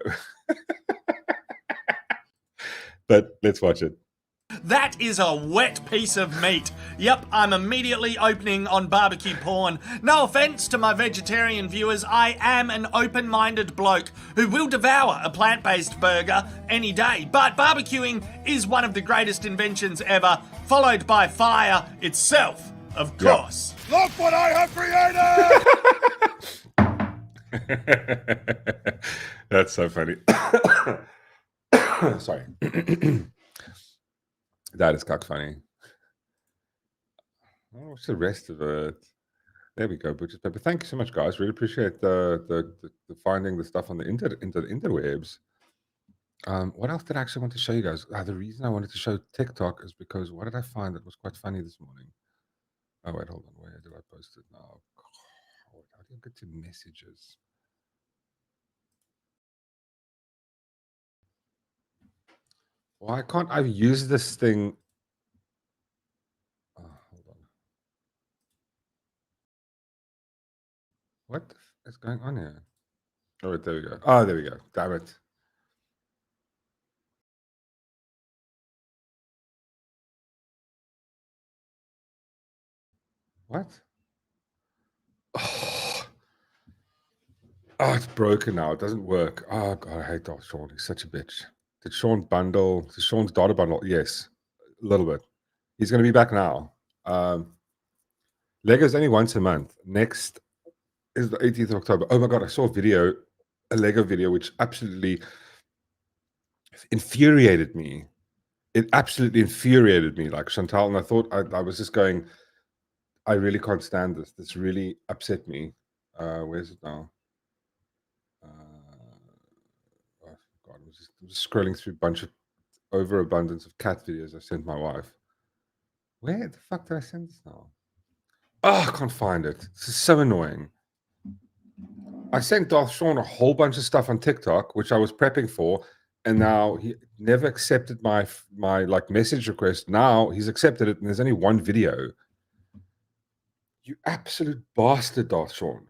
But let's watch it. That is a wet piece of meat. Yep, I'm immediately opening on barbecue porn. No offense to my vegetarian viewers, I am an open-minded bloke who will devour a plant-based burger any day. But barbecuing is one of the greatest inventions ever, followed by fire itself, of course. Look what I have created! That's so funny. Sorry. That is cock funny. What's the rest of it? There we go, Butcher's Pepper. Thank you so much, guys. Really appreciate the finding the stuff on the interwebs. What else did I actually want to show you guys? The reason I wanted to show TikTok is because what did I find that was quite funny this morning? Oh wait, hold on. Where did I post it now? God, how do you get to messages? Why can't I use this thing? Oh, hold on. What is going on here? Oh, wait, there we go. Oh, there we go. Damn it. What? Oh, it's broken now. It doesn't work. Oh, God, I hate Sean. He's such a bitch. Did Sean bundle? Did Sean's daughter bundle? Yes, a little bit. He's going to be back now. Lego's only once a month. Next is the 18th of October. Oh, my God, I saw a Lego video, which absolutely infuriated me. It absolutely infuriated me, like Chantal. And I thought I was just going, I really can't stand this. This really upset me. Where's it now? Oh God, I'm just scrolling through a bunch of overabundance of cat videos I sent my wife. Where the fuck did I send this now? Oh, I can't find it. This is so annoying. I sent Darth Sean a whole bunch of stuff on TikTok, which I was prepping for, and now he never accepted my like message request. Now he's accepted it, and there's only one video. You absolute bastard, Darth Sean.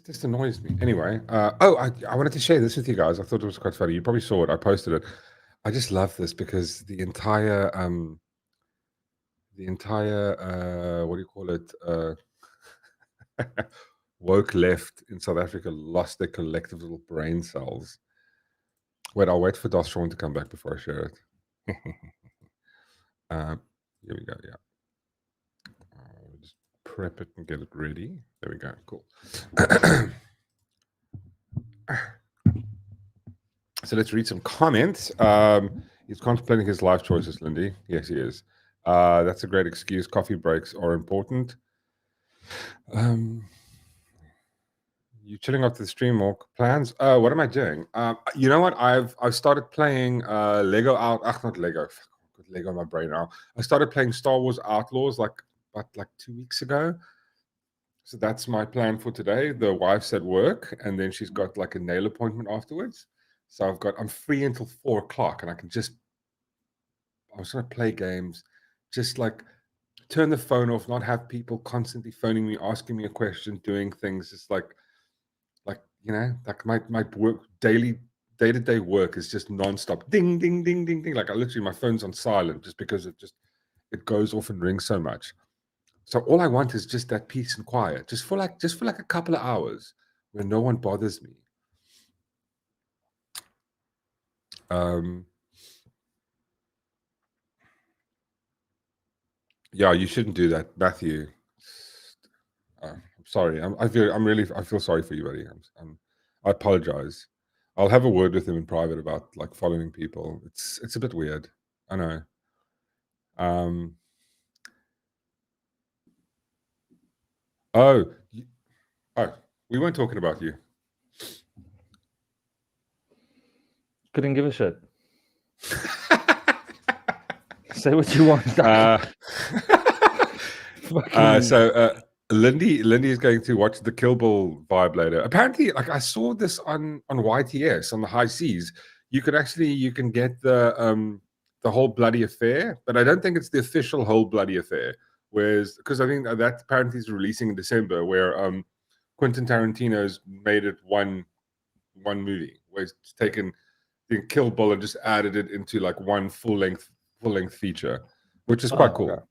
This annoys me. Anyway, I wanted to share this with you guys. I thought it was quite funny. You probably saw it. I posted it. I just love this because the entire what do you call it? Woke left in South Africa lost their collective little brain cells. Wait, I'll wait for Darth Sean to come back before I share it. Here we go. Yeah. Just prep it and get it ready. There we go. Cool. So let's read some comments. He's contemplating his life choices, Lindy. Yes, he is. That's a great excuse. Coffee breaks are important. You chilling after the stream, Mork? Plans? What am I doing? You know what? I've started playing Lego out. Not Lego. Got Lego in my brain now. I started playing Star Wars Outlaws like 2 weeks ago. So that's my plan for today. The wife's at work, and then she's got like a nail appointment afterwards. So I'm free until 4 o'clock, and I was going to play games, just like turn the phone off, not have people constantly phoning me, asking me a question, doing things. It's like you know, like my work day-to-day work is just nonstop. Ding, ding, ding, ding, ding. Like I literally, my phone's on silent just because it goes off and rings so much. So all I want is just that peace and quiet, just for like a couple of hours where no one bothers me. Yeah, you shouldn't do that, Matthew. I'm sorry. I feel sorry for you, buddy. I apologize. I'll have a word with him in private about like following people. It's a bit weird. I know. Um, oh, we weren't talking about you. Couldn't give a shit. Say what you want. Lindy is going to watch the Kill Bill vibe later. Apparently, like I saw this on YTS on the high seas. You can get the whole bloody affair, but I don't think it's the official whole bloody affair. Whereas, because I think that apparently is releasing in December, where Quentin Tarantino's made it one movie, where he's taken the Kill Bill and just added it into like one full length feature, which is quite cool. Okay.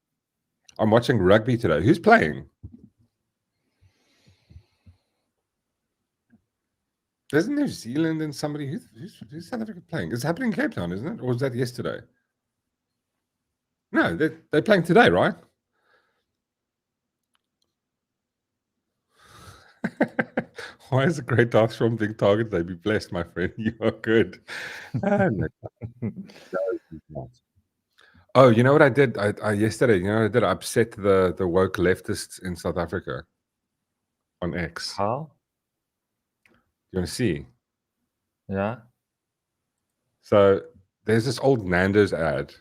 I'm watching rugby today. Who's playing? There's New Zealand and somebody who's South Africa playing? It's happening in Cape Town, isn't it? Or was that yesterday? No, they're playing today, right? Why is the great Darth Storm being targeted? They be blessed, my friend. You are good. Oh, you know what I did? I yesterday, you know what I did? I upset the woke leftists in South Africa on X. How? You want to see? Yeah. So there's this old Nando's ad,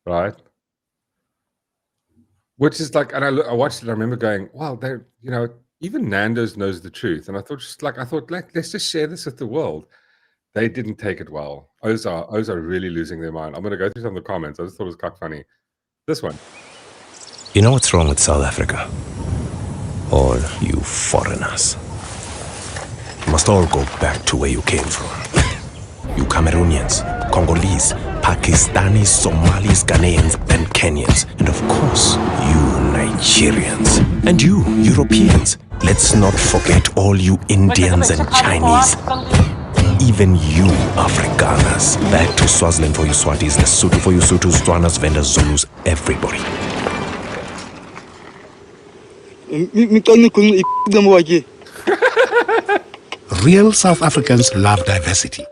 right? Which is like, and I watched it. I remember going, "Wow, they're even Nando's knows the truth." And I thought, let's just share this with the world. They didn't take it well. O's are really losing their mind. I'm going to go through some of the comments. I just thought it was quite funny. This one. You know what's wrong with South Africa? All you foreigners. You must all go back to where you came from. You Cameroonians, Congolese, Pakistanis, Somalis, Ghanaians, and Kenyans. And of course, you Nigerians. And you Europeans. Let's not forget all you Indians and Chinese. Even you Afrikaners. Back to Swaziland for you Swatis, Lesotho for you Sothos, Tswanas, Vendas, Zulus, everybody. Real South Africans love diversity.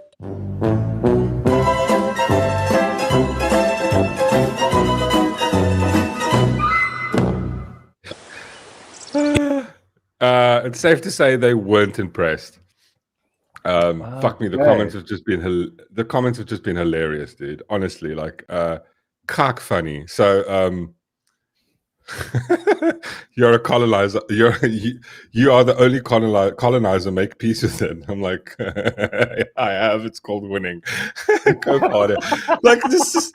It's safe to say they weren't impressed. Fuck me, the comments have just been hilarious, dude. Honestly, like cock funny. So you're a colonizer. You are the only colonizer. Make peace with it. I'm like, I have. It's called winning. Go harder. Like this is.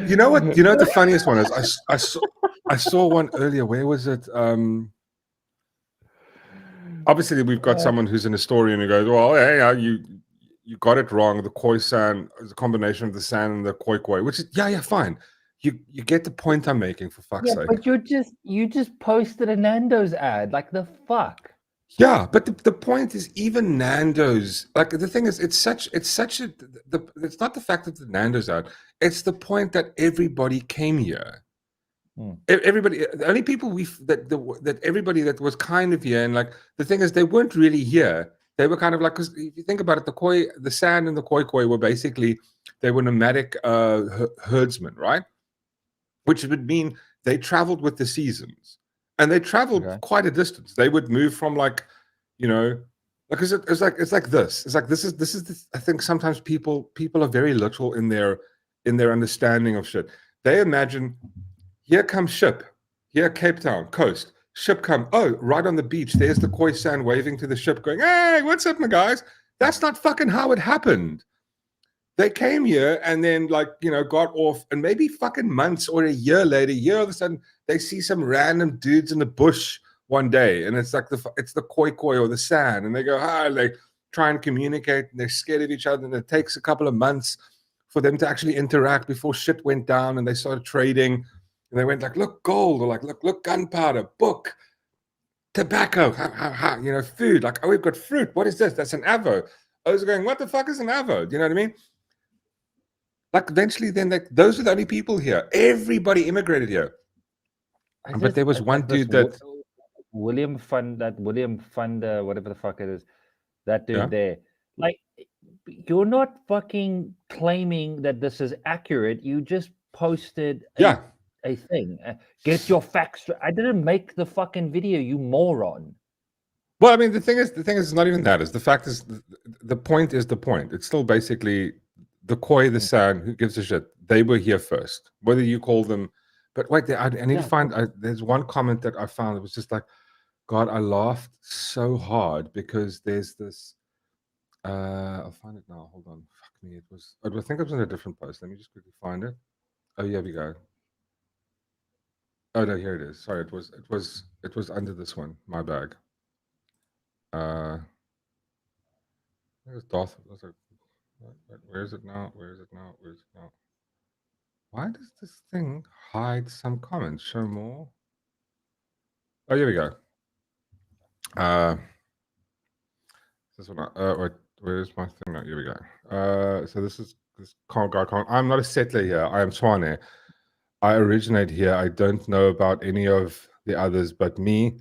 You know what? You know what the funniest one is? I saw one earlier. Where was it? Obviously, we've got someone who's an historian who goes, "Well, hey, you got it wrong. The Khoisan is a combination of the San and the Khoikhoi," which is yeah, fine. You get the point I'm making, for fuck's sake. But you just posted a Nando's ad. Like the fuck. Yeah, but the point is, even Nando's, like the thing is, it's not the fact that the Nando's ad. It's the point that everybody came here. Everybody, the only people that everybody that was kind of here, and like the thing is, they weren't really here. They were kind of like, because if you think about it, the San and the Khoikhoi were basically, they were nomadic herdsmen, right? Which would mean they traveled with the seasons, and they traveled quite a distance. They would move from like, because it's like this. It's like this is. I think sometimes people are very literal in their understanding of shit. They imagine. Here comes ship. Here, Cape Town, coast. Ship come. Oh, right on the beach. There's the Khoisan waving to the ship going, "Hey, what's up, my guys?" That's not fucking how it happened. They came here and then got off, and maybe fucking months or a year later, all of a sudden, they see some random dudes in the bush one day, and it's like it's the Khoikhoi or the San, and they go, "Hi," they try and communicate, and they're scared of each other, and it takes a couple of months for them to actually interact before shit went down, and they started trading. And they went like, "Look, gold," or like, look, gunpowder, book, tobacco, food. Like, "Oh, we've got fruit. What is this? That's an avo." I was going, "What the fuck is an avo?" Do you know what I mean? Like, eventually, then those are the only people here. Everybody immigrated here. But there was one dude that William Fund, whatever the fuck it is, that dude there. Like, You're not fucking claiming that this is accurate. You just posted Yeah. a thing. Get your facts straight. I didn't make the fucking video, you moron. Well, I mean, the thing is, it's not even that. Is the fact is, the point is the point. It's still basically the Khoi, the San, who gives a shit. They were here first. Whether you call them, but wait, I need to find. There's one comment that I found that was just like, God, I laughed so hard because there's this. I'll find it now. Hold on. Fuck me. It was. I think it was in a different post. Let me just quickly find it. Oh, here we go. Oh no, here it is. Sorry, it was under this one. My bag. There's Darth. Where is it now? Where is it now? Where is it now? Why does this thing hide some comments? Show more. Oh, here we go. This one. Wait, where's my thing now? Here we go. So this is this guy. I'm not a settler here. I am Swane. I originate here. I don't know about any of the others, but me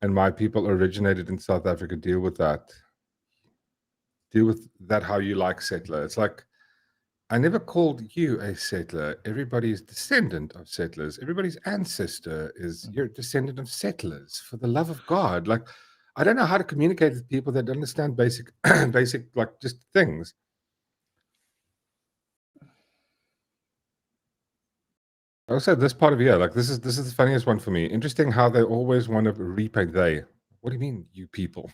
and my people originated in South Africa. Deal with that. Deal with that how you like, settler. It's like, I never called you a settler. Everybody's descendant of settlers. Everybody's ancestor is you're a descendant of settlers. For the love of God, like, I don't know how to communicate with people that understand basic, basic, like, just things. Also, this part of like this is the funniest one for me. Interesting how they always want to repaint. What do you mean, you people?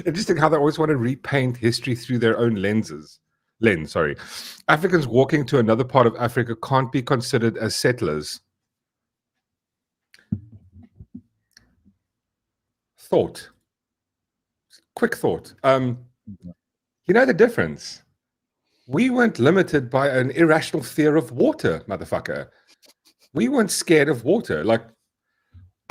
Interesting how they always want to repaint history through their own lens. Sorry. Africans walking to another part of Africa can't be considered as settlers. Thought. Quick thought. You know the difference? We weren't limited by an irrational fear of water, motherfucker. We weren't scared of water. Like,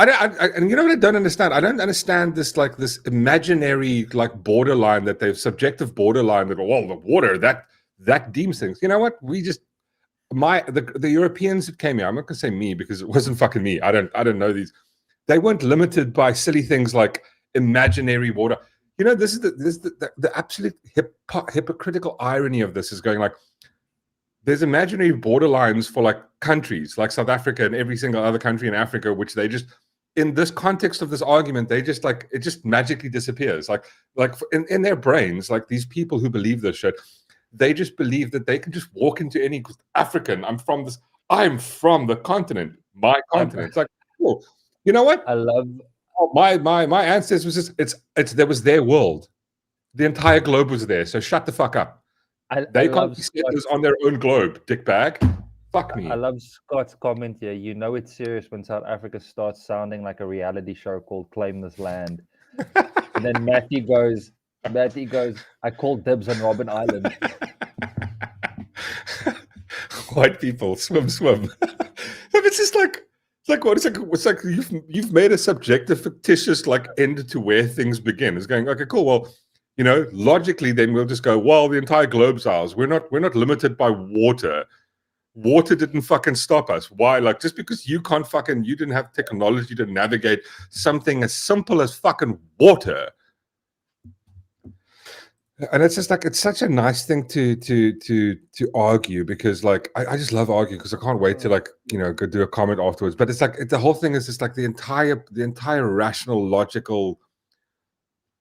and you know what I don't understand? I don't understand this, like, this imaginary, like, borderline that they've subjective borderline that, well, the water that deems things. You know what? We just the Europeans that came here. I'm not gonna say me because it wasn't fucking me. I don't know these. They weren't limited by silly things like imaginary water. You know, this is the absolute hypocritical irony of this is going like, there's imaginary borderlines for like countries like South Africa and every single other country in Africa, which they just, in this context of this argument, they just like, it just magically disappears. Like in their brains, like these people who believe this shit, they just believe that they can just walk into any African. I'm from the continent, my continent. It's like, cool. You know what? I love my ancestors was just there was their world. The entire globe was there. So shut the fuck up. They can't be settlers on their own globe, dickbag. Fuck me. I love Scott's comment here. You know it's serious when South Africa starts sounding like a reality show called Claim This Land. And then Matthew goes, I call dibs on Robben Island. White people, swim. It's just like, it's like you've made a subjective, fictitious like end to where things begin. It's going, okay, cool. Well, you know, logically, then we'll just go, well, the entire globe's ours. We're not limited by water. Water didn't fucking stop us. Why? Like, just because you didn't have technology to navigate something as simple as fucking water. And it's just like, it's such a nice thing to argue because like I just love arguing because I can't wait to like, you know, go do a comment afterwards. But it's like the whole thing is just like the entire rational, logical,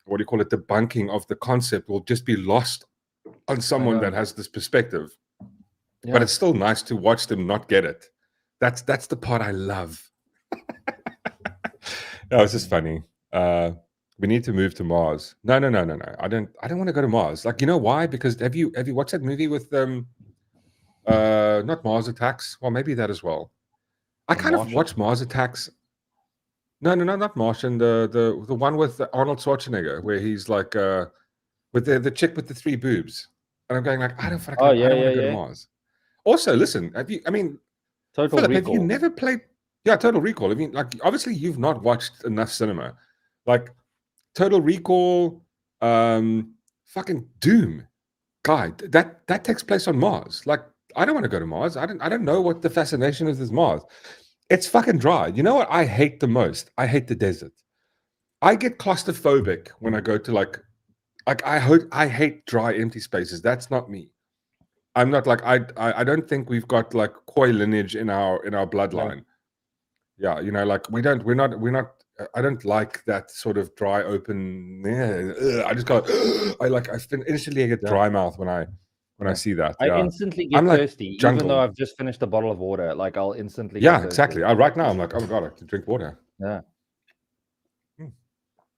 what do you call it, debunking of the concept will just be lost on someone that has this perspective. Yeah. But it's still nice to watch them not get it. That's the part I love. No, it's just funny. We need to move to Mars. No. I don't want to go to Mars. Like, you know why? Because have you watched that movie with not Mars Attacks? Well, maybe that as well. I kind of watched Mars Attacks. No, not Martian. The one with Arnold Schwarzenegger, where he's like with the chick with the 3 boobs. And I'm going like, I don't want to go to Mars. Also, listen, Total Philip, Recall. have you never played? Yeah, Total Recall. I mean, like, obviously you've not watched enough cinema. Like, Total Recall, fucking Doom, guy. That takes place on Mars. Like, I don't want to go to Mars. I don't know what the fascination is with Mars. It's fucking dry. You know what I hate the most? I hate the desert. I get claustrophobic when I go to like Like I hate dry, empty spaces. That's not me. I'm not like I don't think we've got like Khoi lineage in our bloodline. Yeah, you know, like we're not. I don't like that sort of dry, open. I just go. Instantly I get dry mouth when I see that. I Yeah, instantly get I'm like thirsty, even jungle. though I've just finished a bottle of water. Like I'll instantly Yeah, get thirsty. exactly. Right now I'm like, oh my god, I can drink water. Yeah.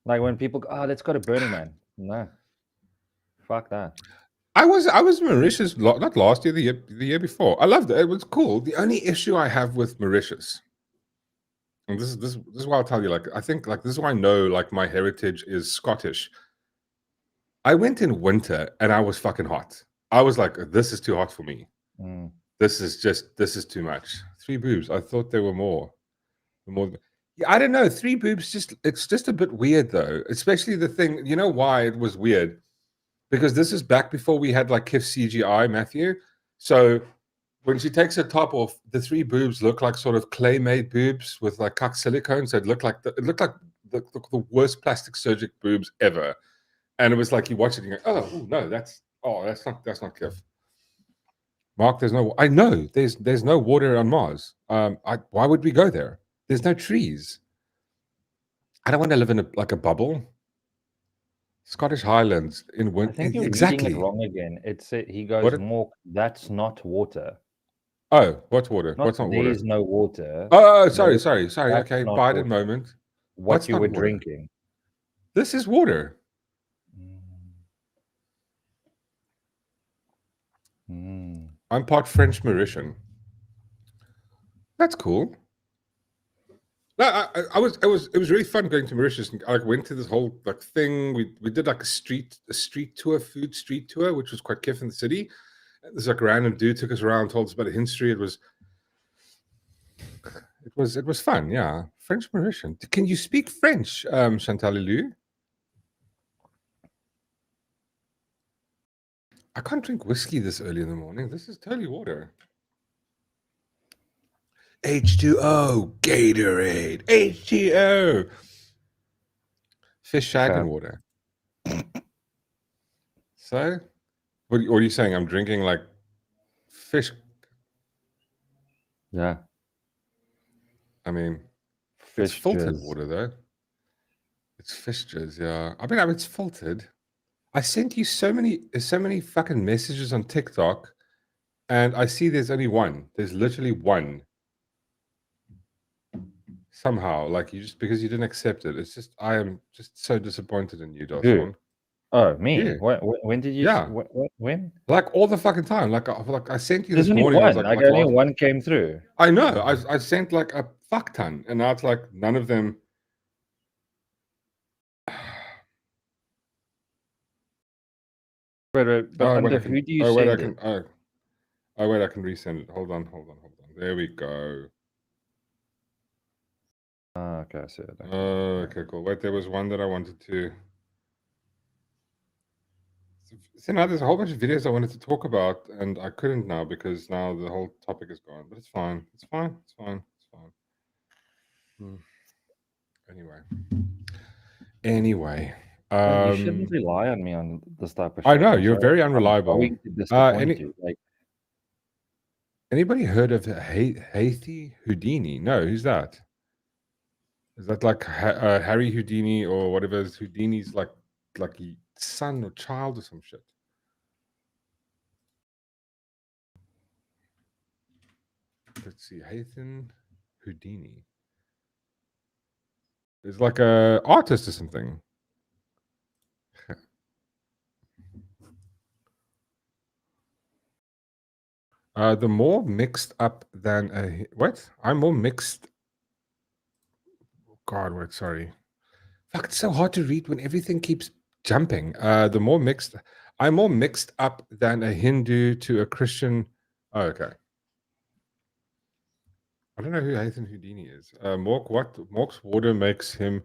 Like when people go, let's go to Burning Man. No. Fuck that. I was in Mauritius not last year, the year before. I loved it. It was cool. The only issue I have with Mauritius, and this is why I'll tell you, like I think like this is why I know like my heritage is Scottish. I went in winter and I was fucking hot. I was like, this is too hot for me. Mm. This is too much. 3 boobs. I thought there were more. Yeah, I don't know. 3 boobs it's just a bit weird though. Especially the thing, you know why it was weird? Because this is back before we had like KIF CGI, Matthew. So when she takes her top off, the 3 boobs look like sort of clay-made boobs with like cuck silicone. So it looked like the worst plastic surgical boobs ever. And it was like you watch it and you go, oh no, that's not KIF. Mark, I know there's no water on Mars. Why would we go there? There's no trees. I don't want to live in a bubble. Scottish Highlands in winter. I think you're Exactly. reading it wrong again. He goes, Mork, that's not water. Oh, what's water? Not What's not water? There's no water. Oh, sorry. Okay, not Biden water. moment. What you were drinking. This is water. I'm part French Mauritian. That's cool. No, it was really fun going to Mauritius. I went to this whole like thing. We did like a street tour, food street tour, which was quite KIF in the city. This like random dude took us around, told us about the history. It was fun. Yeah, French Mauritian. Can you speak French, Chantal Leloup? I can't drink whiskey this early in the morning. This is totally water. H2O, Gatorade, H2O. Fish, shag, and water. So, what are you saying? I'm drinking like fish. Yeah. I mean, fish it's filtered jizz. water though. It's fish jizz, yeah. I mean, it's filtered. I sent you so many fucking messages on TikTok, and I see there's only one. There's literally one. Somehow, like because you didn't accept it. It's just I am just so disappointed in you, Dawson. Oh, me? Yeah. When did you? Yeah. When? Like all the fucking time. Like I sent you There's this only morning. one. I was like only one came through. I know. I sent like a fuck ton, and now it's like none of them. But under who do you send it? Wait, I can resend it. Hold on. There we go. Okay, I see it. Okay, cool. Wait, there was one that I wanted to. So now there's a whole bunch of videos I wanted to talk about, and I couldn't now because now the whole topic is gone. But it's fine. It's fine. Anyway. You shouldn't rely on me on this type of shit. I know you're very unreliable. I'm going to disappoint you. Anybody heard of Hathi Houdini? No, who's that? Is that like Harry Houdini or whatever? Houdini's like son or child or some shit. Let's see, Hathi Houdini. It's like a artist or something. The more mixed up than a what? I'm more mixed. God, wait, sorry. Fuck, it's so hard to read when everything keeps jumping. I'm more mixed up than a Hindu to a Christian. Oh, okay. I don't know who Hathi Houdini is. Mork's water makes him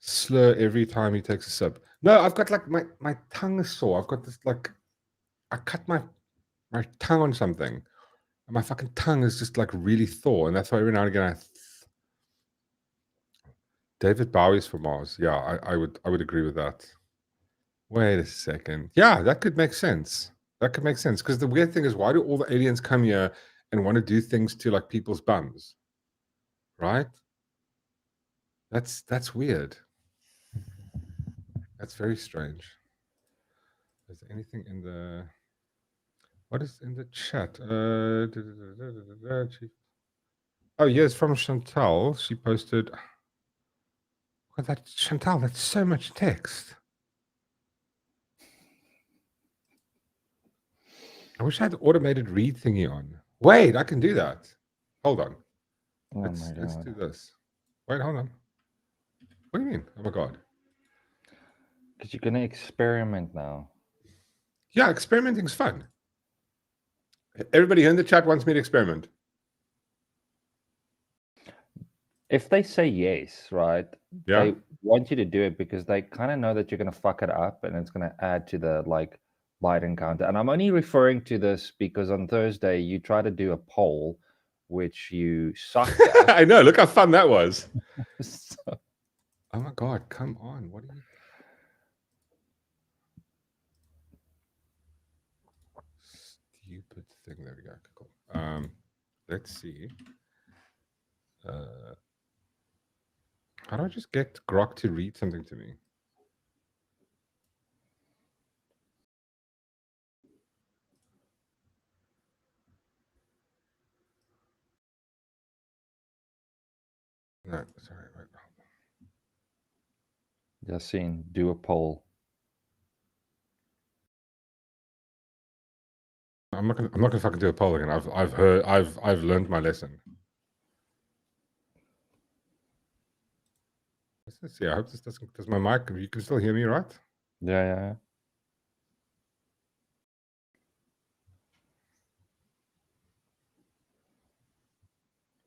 slur every time he takes a sip. No, I've got like my tongue is sore. I've got this like I cut my tongue on something, and my fucking tongue is just like really sore, and that's why every now and again David Bowie's for Mars. Yeah, I would agree with that. Wait a second. Yeah, that could make sense. That could make sense. Because the weird thing is, why do all the aliens come here and want to do things to like people's bums? Right? That's weird. That's very strange. Is there anything in the what is in the chat? Oh yes, from Chantal. She posted. Oh, that Chantal, that's so much text. I wish I had the automated read thingy on. Wait, I can do that. Hold on. Oh Let's my god. do this. Wait, hold on. What do you mean? Oh my god. Because you're gonna experiment now. Yeah, experimenting's fun. Everybody in the chat wants me to experiment. If they say yes, right? Yeah. They want you to do it because they kind of know that you're gonna fuck it up and it's gonna add to the like Biden counter. And I'm only referring to this because on Thursday you tried to do a poll, which you sucked at. I know. Look how fun that was. So- Oh my god! Come on. What are you? Stupid thing. There we go. Cool. Let's see. How do I just get Grok to read something to me? No, sorry. Wait. Yassine, do a poll. I'm not gonna fucking do a poll again. I've learned my lesson. Let's see. I hope this doesn't. Does my mic? You can still hear me, right? Yeah.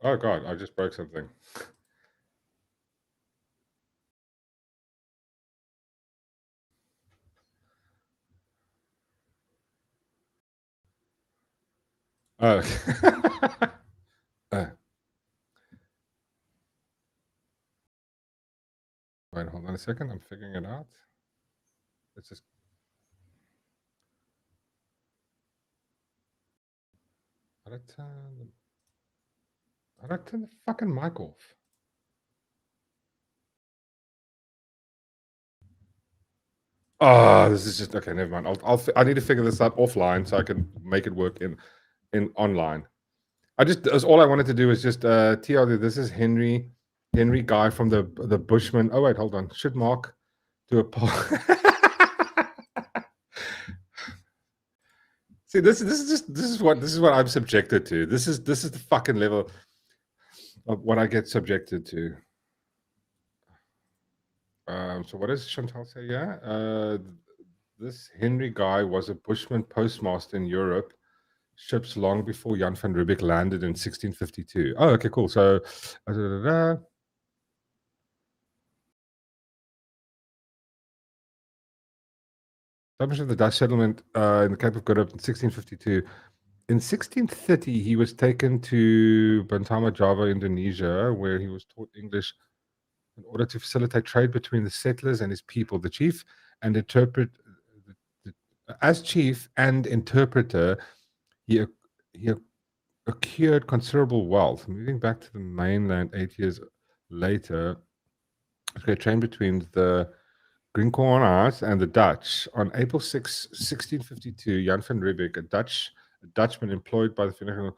Oh god! I just broke something. Oh. Wait, hold on a second. I'm figuring it out. Let's just. How do I turn the fucking mic off? Oh, this is just okay. Never mind. I need to figure this out offline so I can make it work in online. That's all I wanted to do is just TLD. This is Henry Guy from the Bushman. Oh wait, hold on. Should Mark do a poll? See, this is what I'm subjected to. This is the fucking level of what I get subjected to. So what does Chantal say? Yeah, this Henry Guy was a Bushman postmaster in Europe, ships long before Jan van Riebeeck landed in 1652. Oh, okay, cool. So, establishment of the Dutch settlement in the Cape of Good Hope in 1652. In 1630, he was taken to Bantama, Java, Indonesia, where he was taught English in order to facilitate trade between the settlers and his people. The chief and as chief and interpreter, he accrued considerable wealth. Moving back to the mainland 8 years later, okay, train between the Gringonaars and the Dutch. On April 6, 1652, Jan van Riebeeck, a Dutchman employed by the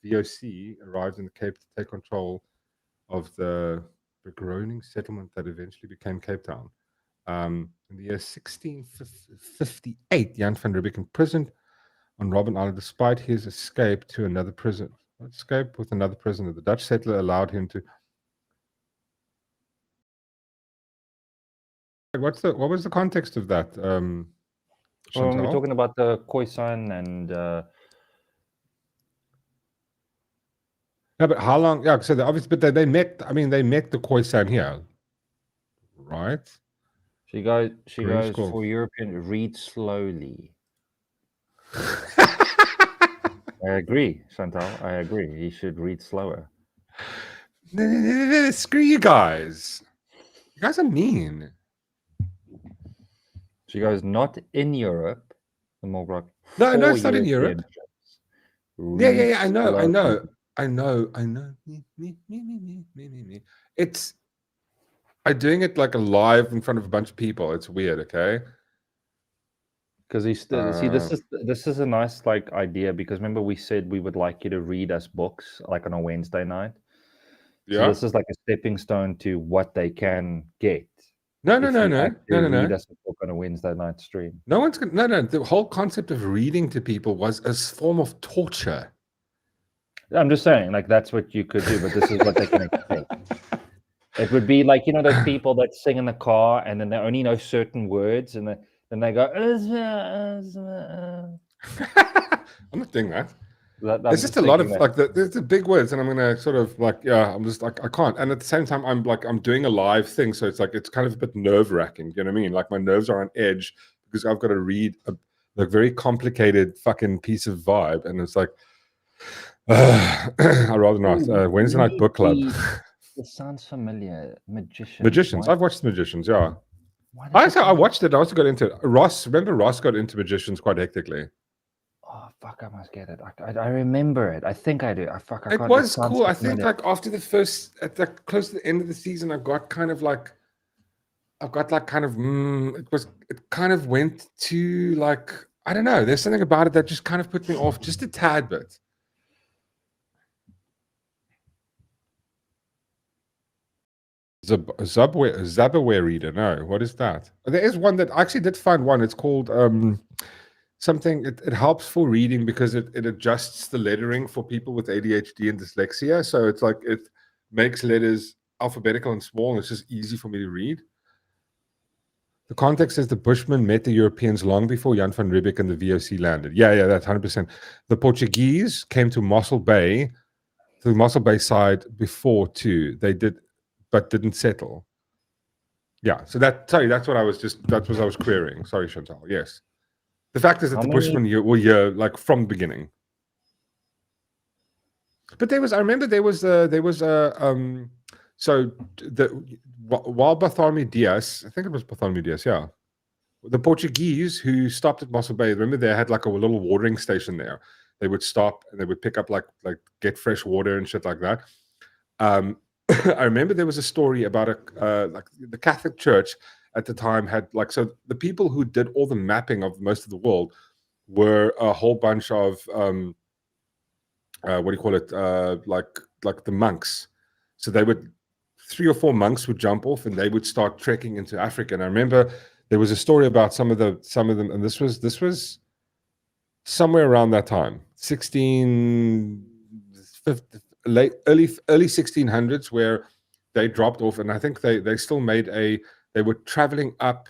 VOC, arrived in the Cape to take control of the groaning settlement that eventually became Cape Town. In the year 1658, Jan van Riebeeck imprisoned on Robben Island, despite his escape with another prisoner. The Dutch settler allowed him to. What was the context of that? We're talking about the Khoisan and Yeah, but how long? Yeah, so obviously, but they met. I mean, they met the Khoisan here, right? she goes school. for European. Read slowly. I agree, Chantal. I agree. He should read slower. Screw you guys. You guys are mean. She goes, not in Europe. The Mork like, No, I know for it's not in European Europe. ships. Yeah. I know. Slowly. Me. It's I'm doing it like a live in front of a bunch of people. It's weird, okay? Because see, this is a nice like idea, because remember we said we would like you to read us books like on a Wednesday night. So Yeah. this is like a stepping stone to what they can get No. if you actually read us a book on a Wednesday night stream. No one's gonna. No. The whole concept of reading to people was a form of torture. I'm just saying, like that's what you could do, but this is what they can expect. It would be like, you know, those people that sing in the car and then they only know certain words and then they go. I'm not doing that. I'm There's just a lot of thinking like there's the big words, and I'm gonna sort of like I'm just like I can't. And at the same time, I'm doing a live thing, so it's like it's kind of a bit nerve wracking. You know what I mean? Like my nerves are on edge because I've got to read a very complicated fucking piece of vibe, and it's like I'd rather not. Wednesday night book club. This sounds familiar. Magicians. I've watched Magicians. Yeah. Why I watched it. I also got into it. Remember Ross got into Magicians quite hectically. Oh fuck! I must get it. I remember it. I think I do. It was cool. I think like after the first, at the close to the end of the season, I've got like it kind of went to like I don't know. There's something about it that just kind of put me off just a tad bit. Zabaware reader. No, what is that? There is one that I actually did find one. It's called something. It helps for reading because it adjusts the lettering for people with ADHD and dyslexia. So it's like it makes letters alphabetical and small, and it's just easy for me to read. The context is the Bushmen met the Europeans long before Jan van Riebeeck and the VOC landed. Yeah, that's 100%. The Portuguese came to Mossel Bay, to the Mossel Bay side before too. They did, but didn't settle. Yeah, so that's what I was querying. Sorry, Chantal. Yes. The fact is that the Bushmen were here like from the beginning. But I remember while Bartholomew Diaz, I think it was Bartholomew Diaz, yeah. The Portuguese who stopped at Mossel Bay, remember they had like a little watering station there. They would stop and they would pick up like get fresh water and shit like that. I remember there was a story about like the Catholic Church at the time had like, so the people who did all the mapping of most of the world were a whole bunch of what do you call it? Like the monks. So they would 3 or 4 monks would jump off and they would start trekking into Africa. And I remember there was a story about some of them, and this was somewhere around that time, early 1600s, where they dropped off, and I think they still made they were traveling up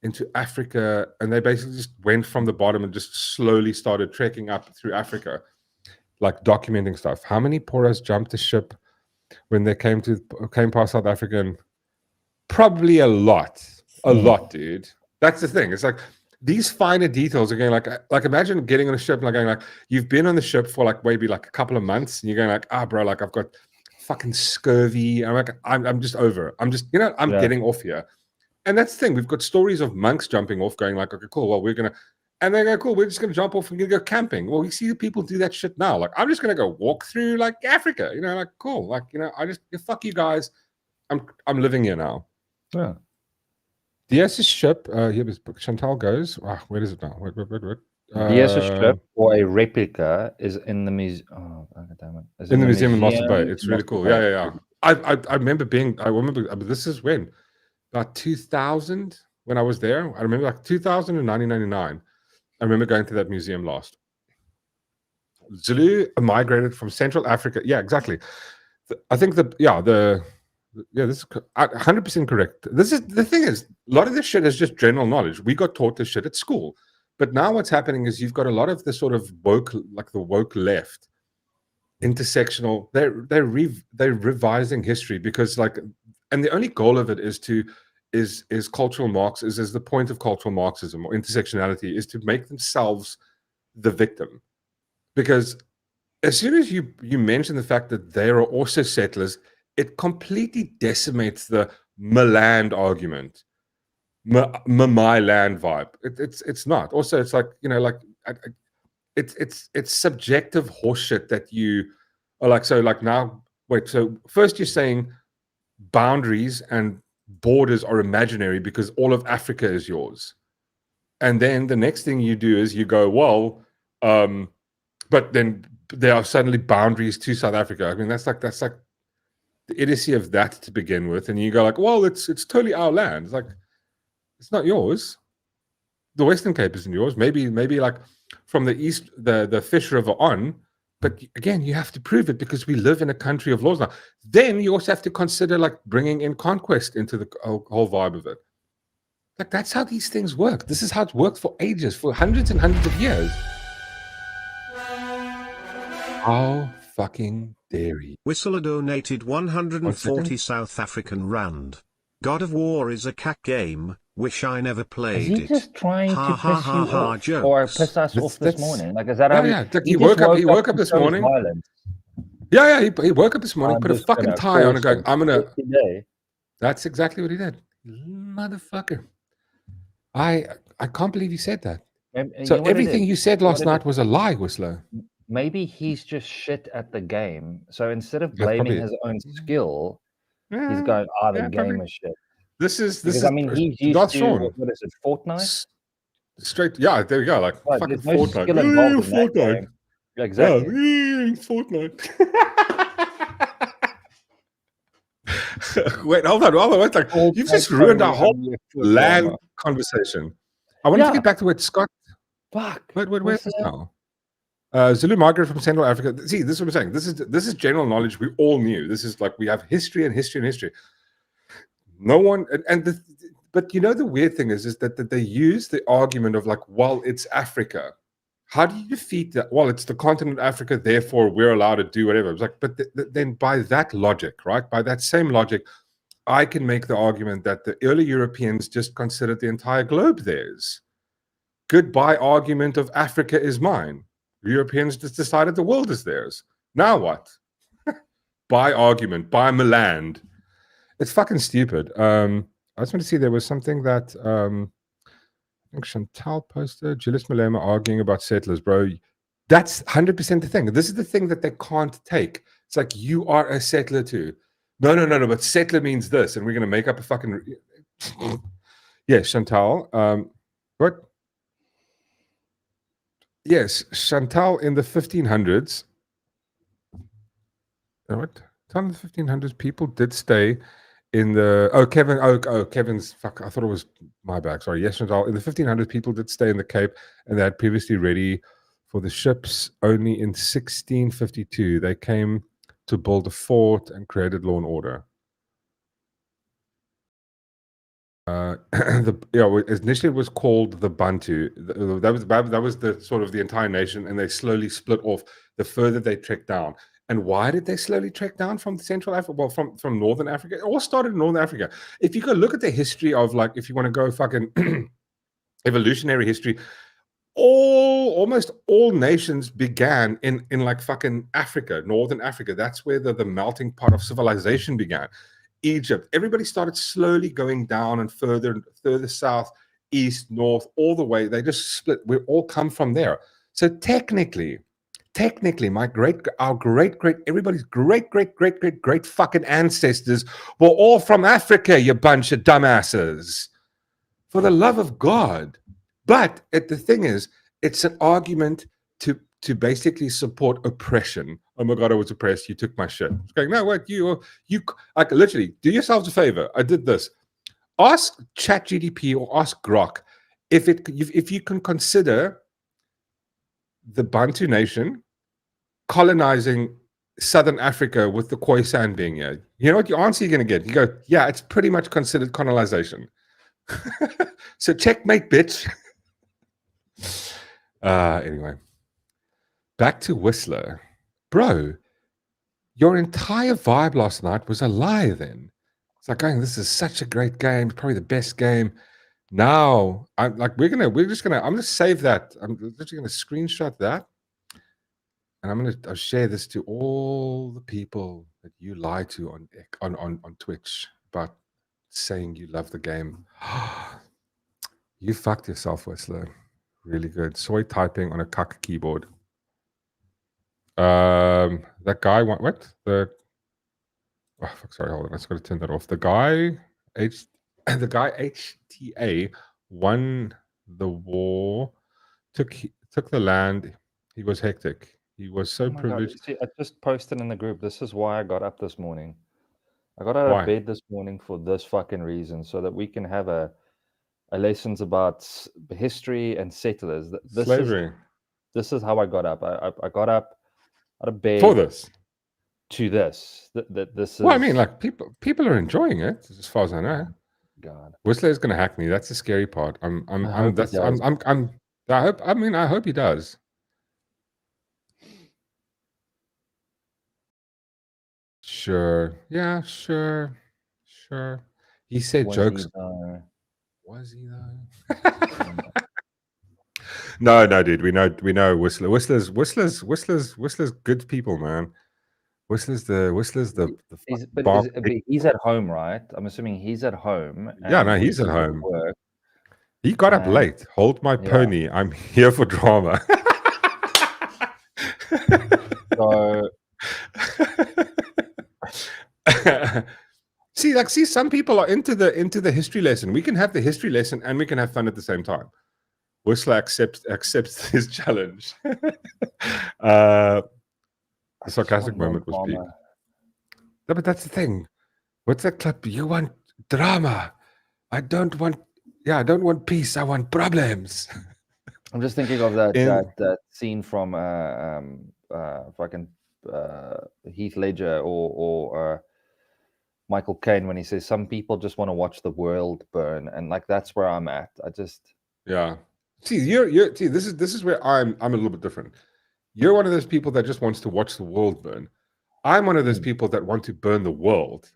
into Africa, and they basically just went from the bottom and just slowly started trekking up through Africa, like documenting stuff. How many Poras jumped the ship when they came past South Africa? And probably a lot, dude. That's the thing. It's like these finer details are going like imagine getting on a ship and like going like you've been on the ship for like maybe like a couple of months and you're going like bro, like I've got fucking scurvy. I'm just over. I'm just I'm getting off here. And that's the thing. We've got stories of monks jumping off, going like, okay, cool. Well, we're gonna, and they go, cool. We're just gonna jump off and gonna go camping. Well, we see people do that shit now. Like, I'm just gonna go walk through like Africa. Like cool. Like I just fuck you guys. I'm living here now. Yeah. Diaz's ship. Here Chantal goes. Where is it now? Wait. Diaz's ship or a replica is in the museum. Oh, damn it! Is in the museum in Mossel Bay. It's really cool. Yeah. I remember being. This is when. About 2000 when I was there. I remember like 2000 and 1999. I remember going to that museum last. Zulu migrated from Central Africa. Yeah, exactly. I think this is 100% correct. This is the thing is a lot of this shit is just general knowledge. We got taught this shit at school. But now what's happening is you've got a lot of the sort of woke, like the woke left, intersectional. They're revising history because like, and the only goal of it is cultural Marxism, is the point of cultural Marxism or intersectionality is to make themselves the victim. Because as soon as you mention the fact that they are also settlers, it completely decimates the Milan argument. my land vibe. It's not. Also, it's like, you know, like it's subjective horseshit that you are like. So like now, wait. So first you're saying boundaries and borders are imaginary because all of Africa is yours, and then the next thing you do is you go, well, but then there are suddenly boundaries to South Africa. I mean, that's like the idiocy of that to begin with, and you go like, well, it's totally our land. It's like, it's not yours. The Western Cape isn't yours. Maybe like from the east, the Fish River on. But again, you have to prove it because we live in a country of laws now. Then you also have to consider like bringing in conquest into the whole vibe of it. Like, that's how these things work. This is how it's worked for ages, for hundreds and hundreds of years. How fucking dare you? Whistler donated 140 South African rand. God of War is a cack game. Wish I never Is played he it. just trying to Ha, ha, piss ha, you ha, off or jokes. piss us off this That's morning? Like, is that how yeah. Like, he just woke up to this show his morning. violence? Yeah. He woke up this morning, I'm put a just fucking gonna tie on, and force going, him I'm gonna. today. That's exactly what he did, motherfucker. I can't believe you said that. You So know what it everything is? you said You know last what it night is? was a lie, Whistler. Maybe he's just shit at the game. So instead of That's blaming probably his own skill, he's yeah, going, the yeah, game probably. is shit. This is Because I mean, he's used not to Sean. what is it, Fortnite? S- Straight, yeah. There we go. Like Right, fucking there's no Fortnite. skill involved in that Fortnite. game. Exactly. Yeah, Fortnite. Wait, hold on. Wait, like, you've just ruined our whole land conversation. I wanted to get back to what Scott. Fuck. Wait, where's this now? Zulu migrant from Central Africa. See, this is what I'm saying. This is general knowledge we all knew. This is like, we have history and history and history. No one but you know the weird thing is that they use the argument of like, well, it's Africa. How do you defeat that? Well, it's the continent of Africa, therefore we're allowed to do whatever. It's like, but then by that logic, right? By that same logic, I can make the argument that the early Europeans just considered the entire globe theirs. Goodbye argument of Africa is mine. Europeans just decided the world is theirs. Now what? By argument, by Milan. It's fucking stupid. I just want to see, there was something that I think Chantal posted, Julius Malema arguing about settlers, bro. That's 100% the thing. This is the thing that they can't take. It's like, you are a settler too. No, but settler means this, and we're going to make up a fucking... Yes, Chantal. What? Yes, Chantal in the 1500s. What? In the 1500s, people did stay in the... Kevin. Kevin's... Fuck, I thought it was my bag. Sorry. Yes, Chantal. In the 1500s, people did stay in the Cape, and they had previously ready for the ships. Only in 1652, they came to build a fort and created law and order. Initially it was called the Bantu. That was the sort of the entire nation, and they slowly split off the further they trekked down. And why did they slowly trek down from Central Africa? Well, from Northern Africa. It all started in Northern Africa. If you go look at the history of, like, if you want to go fucking evolutionary history, almost all nations began in like fucking Africa, Northern Africa. That's where the melting pot of civilization began. Egypt, everybody started slowly going down and further south, east, north, all the way. They just split. We all come from there. So technically, everybody's great fucking ancestors were all from Africa, you bunch of dumbasses. For the love of God. But the thing is, it's an argument to basically support oppression. Oh my God, I was oppressed. You took my shit. It's going, no, wait, you like, literally, do yourselves a favor. I did this. Ask ChatGPT or ask Grok if you can consider the Bantu nation colonizing Southern Africa with the Khoisan being here. You know what your answer you're going to get? You go, yeah, it's pretty much considered colonization. So checkmate, bitch. Anyway, back to Whistler. Bro, your entire vibe last night was a lie then. It's like going, this is such a great game, probably the best game. Now, I'm like, I'm gonna save that. I'm literally gonna screenshot that. And I'll share this to all the people that you lie to on Twitch about saying you love the game. You fucked yourself, Whistler. Really good. Soy typing on a cuck keyboard. That guy, what? Oh, fuck, sorry, hold on. I just got to turn that off. The guy, the guy HTA won the war, took the land. He was hectic. He was so Oh my God. privileged. See, I just posted in the group. This is why I got up this morning. I got out Why? of bed this morning for this fucking reason, so that we can have a lessons about history and settlers. Slavery. This is how I got up. I got up out of bed For this. to this. This is. Well, I mean, like people are enjoing it, as far as I know. God. Whistler is going to hack me. That's the scary part. I hope he does. Sure. Yeah, sure. He said jokes. Was he though? No, dude. We know Whistler. Whistler's good people, man. Whistler's the He's at home, right? I'm assuming he's at home. Yeah, no, he's at home. He got up late. Hold my pony. I'm here for drama. So see, some people are into the history lesson. We can have the history lesson and we can have fun at the same time. Whistler accepts his challenge. The sarcastic moment was peak. No, but that's the thing. What's that clip? You want drama. I don't want peace. I want problems. I'm just thinking of that scene from fucking Heath Ledger or Michael Caine when he says some people just want to watch the world burn, and like that's where I'm at. Yeah. See, you're this is where I'm a little bit different. You're one of those people that just wants to watch the world burn. I'm one of those people that want to burn the world.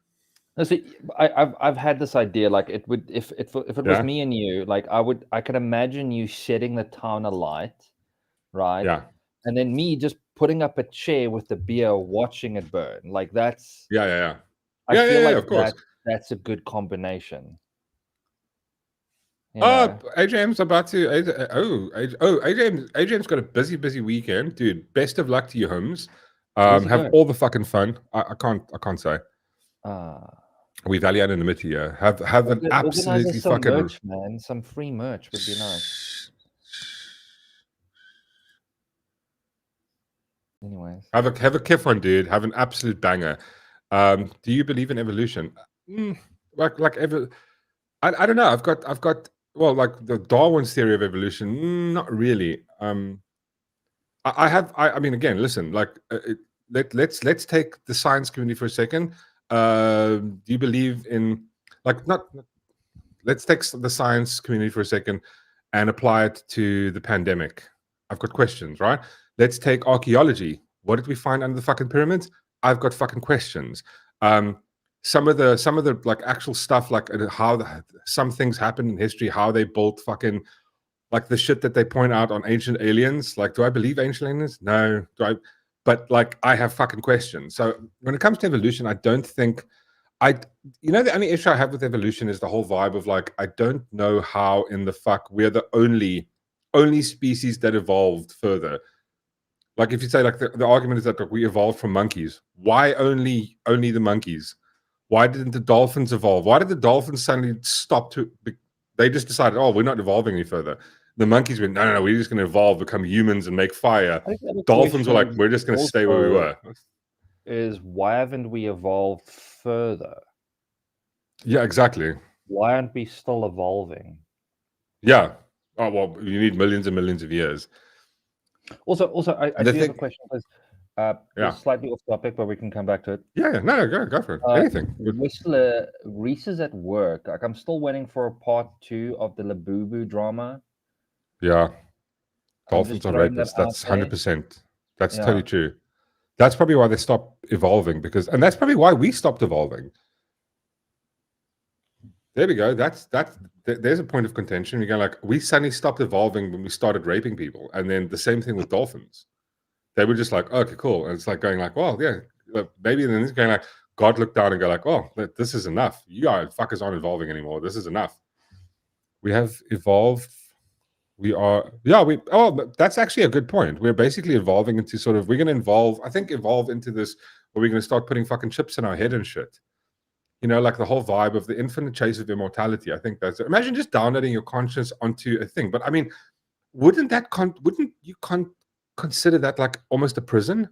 No, see, I've had this idea, like it would if it was me and you, like I could imagine you setting the town alight, right? Yeah. And then me just putting up a chair with the beer, watching it burn. Like that's yeah. I feel like of course. that's a good combination. AJM's about to. AJM's got a busy weekend, dude. Best of luck to you, Holmes. Have all the fucking fun. I can't say. We value anonymity here. Have an absolutely fucking merch, man. Some free merch would be nice. Anyways, have a kiff one, dude. Have an absolute banger. Do you believe in evolution? Like ever? I don't know. I've got. Well, like the Darwin's theory of evolution, not really. I mean, again, listen. Like, let's take the science community for a second. Do you believe in let's take the science community for a second and apply it to the pandemic. I've got questions, right? Let's take archaeology. What did we find under the fucking pyramids? I've got fucking questions. Some of the like actual stuff, like how some things happen in history, how they built fucking like the shit that they point out on ancient aliens. Like, do I believe ancient aliens? No. But like, I have fucking questions. So when it comes to evolution, I don't think the only issue I have with evolution is the whole vibe of like, I don't know how in the fuck we're the only species that evolved further. Like if you say like the argument is that like, we evolved from monkeys. Why only the monkeys? Why didn't the dolphins evolve? Why did the dolphins suddenly stop they just decided, oh, we're not evolving any further. The monkeys went, no, we're just going to evolve, become humans and make fire. Dolphins were like, we're just going to stay where we were. Is why haven't we evolved further? Yeah, exactly. Why aren't we still evolving? Yeah. Oh, well, you need millions and millions of years. Also, I do have a question. Slightly off topic, but we can come back to it. Yeah, no, go for it. Anything. Whistler, Reese is at work. Like, I'm still waiting for a part 2 of the Labubu drama. Yeah. Dolphins are rapists. That's 100%. That's totally true. That's probably why they stopped evolving, and that's probably why we stopped evolving. There we go. There's a point of contention. You go like, we suddenly stopped evolving when we started raping people, and then the same thing with dolphins. They were just like, oh, okay, cool. And it's like going like, well, yeah, maybe then it's going like, God looked down and go like, oh, this is enough. You guys fuckers aren't evolving anymore. This is enough. We have evolved. We are, yeah, that's actually a good point. We're basically evolving into sort of, we're going to evolve into this, where we're going to start putting fucking chips in our head and shit. Like the whole vibe of the infinite chase of immortality. I think that's, imagine just downloading your conscience onto a thing. But I mean, wouldn't you consider that like almost a prison?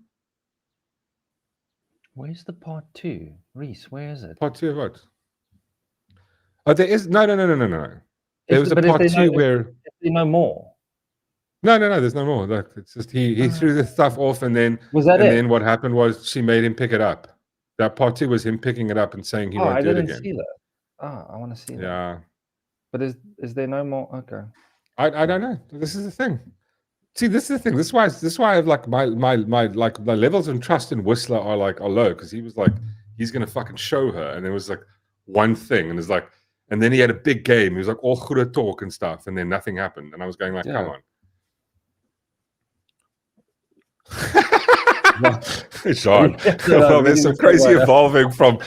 Where's the part 2? Reese, where is it? Part 2 of what? Oh, there is, no. There was a part 2 where... Is there no more? No, there's no more. Look, it's just he threw the stuff off, and then then what happened was she made him pick it up. That part 2 was him picking it up and saying he won't do it again. I didn't see that. I want to see that. Yeah. But is there no more? Okay. I don't know. This is the thing. See, this is the thing. This is why I have like my levels of trust in Whistler are low, because he was like, he's gonna fucking show her, and it was like one thing, and it's like, and then he had a big game. He was like all good talk and stuff, and then nothing happened, and I was going like, come on. Sean, well, there's some crazy evolving from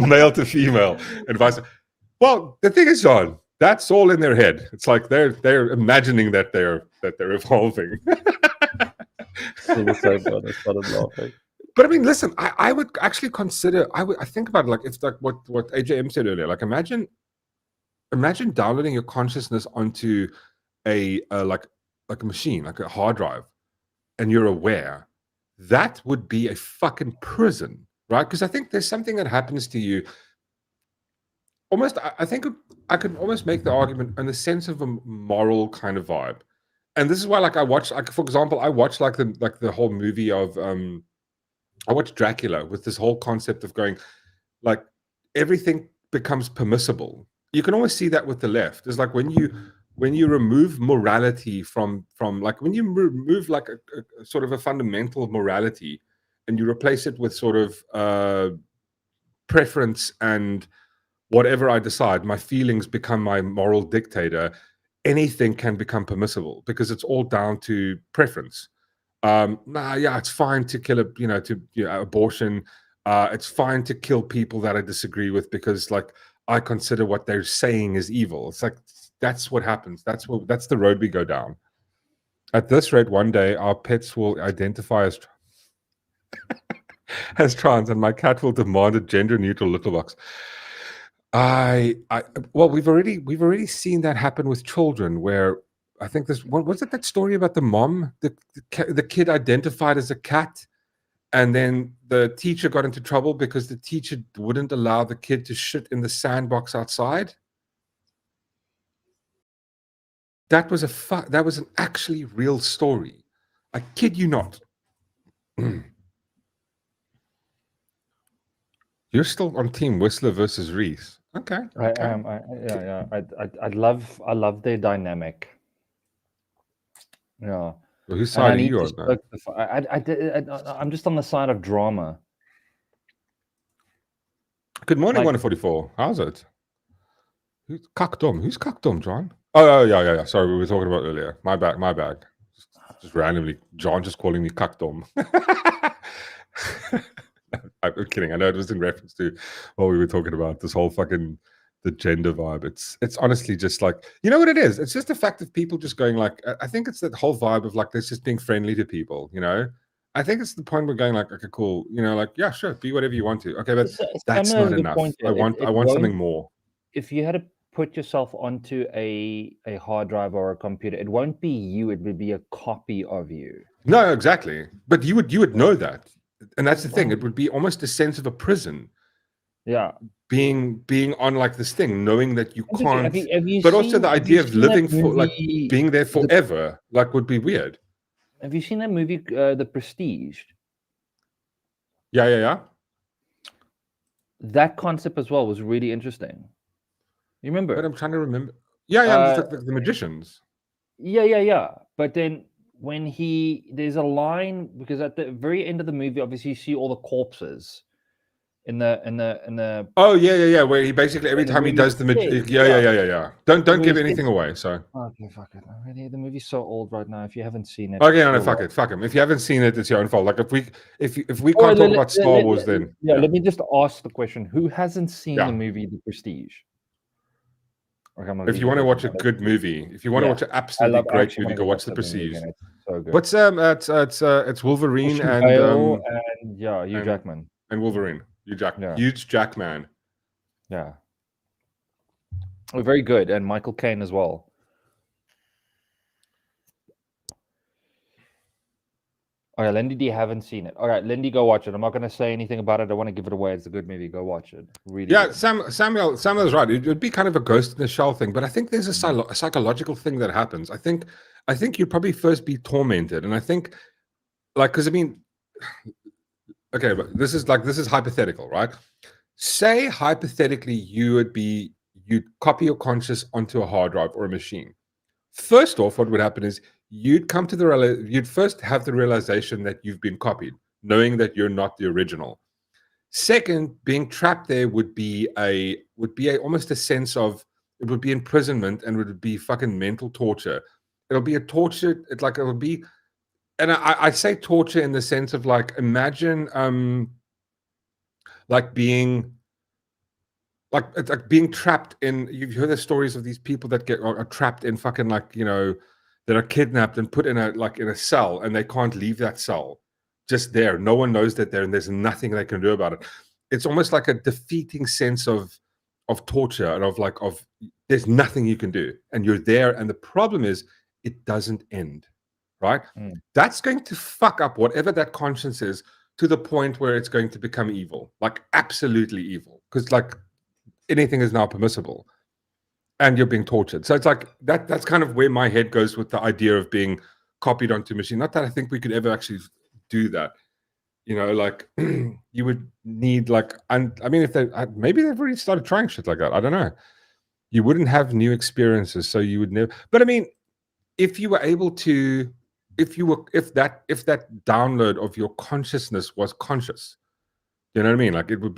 male to female and vice. Well, the thing is, Sean, that's all in their head. It's like they're imagining that they're evolving. But I mean, listen, I would actually consider. I think about it, like, it's like what AJM said earlier. Like, imagine downloading your consciousness onto a machine, like a hard drive, and you're aware. That would be a fucking prison, right? Because I think there's something that happens to you. Almost, I think I could almost make the argument in the sense of a moral kind of vibe. And this is why, like, I watched, like, for example, I watched the whole movie of I watched Dracula, with this whole concept of going, like, everything becomes permissible. You can always see that with the left. It's like when you remove morality from like, when you remove like a sort of a fundamental morality, and you replace it with sort of preference, and whatever I decide, my feelings become my moral dictator, anything can become permissible because it's all down to preference. It's fine to kill abortion. It's fine to kill people that I disagree with because, like, I consider what they're saying is evil. It's like, that's what happens. That's the road we go down. At this rate, one day our pets will identify as trans, and my cat will demand a gender-neutral litter box. Well, we've already seen that happen with children, where I think this, what was it, that story about the mom, the kid identified as a cat, and then the teacher got into trouble because the teacher wouldn't allow the kid to shit in the sandbox outside. That was an actually real story. I kid you not. You're still on Team Whistler versus Reese. Okay. I am. I love their dynamic. Yeah. Well, whose side are you on? I'm just on the side of drama. Good morning, 144. How's it? Who's Kakdom, John? Oh, yeah. Sorry, we were talking about earlier. My bad. Just randomly, John just calling me Kakdom. I'm kidding. I know it was in reference to what we were talking about, this whole fucking the gender vibe. It's honestly just like, you know what it is? It's just the fact of people just going like, I think it's that whole vibe of like, there's just being friendly to people, you know? I think it's the point we're going like, okay, cool, you know, like, yeah, sure, be whatever you want to. Okay, but that's not enough. I want something more. If you had to put yourself onto a hard drive or a computer, it won't be you, it would be a copy of you. No, exactly. But you would know that. And that's the thing. It would be almost a sense of a prison. Yeah. Being on like this thing, knowing that you can't. Have you but seen, also the idea of living for like being there forever, like would be weird. Have you seen that movie, The Prestige? Yeah. That concept as well was really interesting. You remember? But I'm trying to remember. Yeah. Like the magicians. Yeah. But then when there's a line, because at the very end of the movie, obviously you see all the corpses in the oh yeah, where he basically every time he does the yeah. Don't give anything away. So okay, fuck it. Really, the movie's so old right now. If you haven't seen it, okay, no, fuck him. If you haven't seen it, it's your own fault. Like if we can't talk about Star Wars, then let me just ask the question: who hasn't seen the movie The Prestige? Okay, I'm gonna If leave you it want to there watch for a now. good movie, if you want to Yeah. watch an I absolutely love. I great actually movie, want to go watch watch The that movie Prestige. again. It's so good. What's it's Wolverine Christian and Bale and Hugh and Jackman. Wolverine. Yeah. Huge Jackman. Yeah. Oh, very good, and Michael Caine as well. All right, Lindy, you haven't seen it. All right, Lindy, go watch it. I'm not going to say anything about it. I want to give it away. It's a good movie. Go watch it. Really Yeah, good. Samuel's right. It would be kind of a ghost in the shell thing, but I think there's a psychological thing that happens. I think you'd probably first be tormented, and I think, like, because I mean, okay, but this is hypothetical, right? Say hypothetically you'd copy your conscious onto a hard drive or a machine. First off, what would happen is you'd first have the realization that you've been copied, knowing that you're not the original. Second, being trapped there would be almost a sense of, it would be imprisonment, and it would be fucking mental torture. It'll be a torture. It'll be, and I say torture in the sense of, like, imagine like being it's like being trapped in. You've heard the stories of these people that are trapped in fucking, like, that are kidnapped and put in a cell, and they can't leave that cell. Just there. No one knows that they're, and there's nothing they can do about it. It's almost like a defeating sense of torture, and of there's nothing you can do, and you're there, and the problem is it doesn't end, right? That's going to fuck up whatever that conscience is, to the point where it's going to become evil, like absolutely evil, because, like, anything is now permissible, and you're being tortured. So it's like that's kind of where my head goes with the idea of being copied onto a machine. Not that I think we could ever actually do that. Like, you would need, like, and I mean, if they maybe they've already started trying shit like that. I don't know. You wouldn't have new experiences, so you would never. But I mean, if you were able to, if that download of your consciousness was conscious, you know what I mean? Like, it would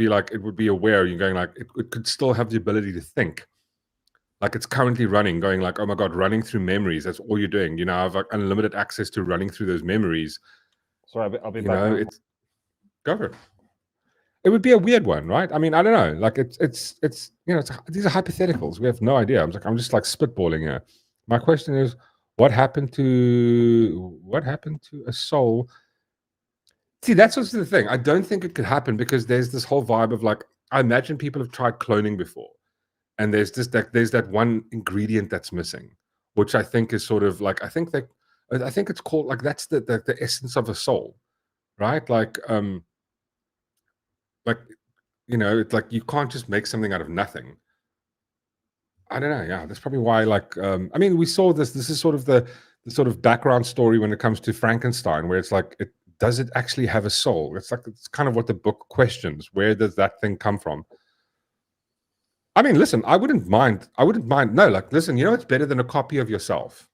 be aware. You're going, like, it could still have the ability to think. Like, it's currently running, going, like, oh my God, running through memories. That's all you're doing. I have, like, unlimited access to running through those memories. Sorry, I'll be back now. It's go for it. It would be a weird one, right? I mean, I don't know. Like, it's these are hypotheticals. We have no idea. I'm just like spitballing here. My question is, what happened to a soul? See, that's also the thing. I don't think it could happen, because there's this whole vibe of, like, I imagine people have tried cloning before, and there's that one ingredient that's missing, which I think is sort of like, I think it's called, like, that's the essence of a soul, right? Like, it's like you can't just make something out of nothing. I don't know. Yeah, that's probably why. Like, I mean, we saw this. This is sort of the sort of background story when it comes to Frankenstein, where it's like, does it actually have a soul? It's kind of what the book questions. Where does that thing come from? I mean, listen, I wouldn't mind. No, like, listen, it's better than a copy of yourself.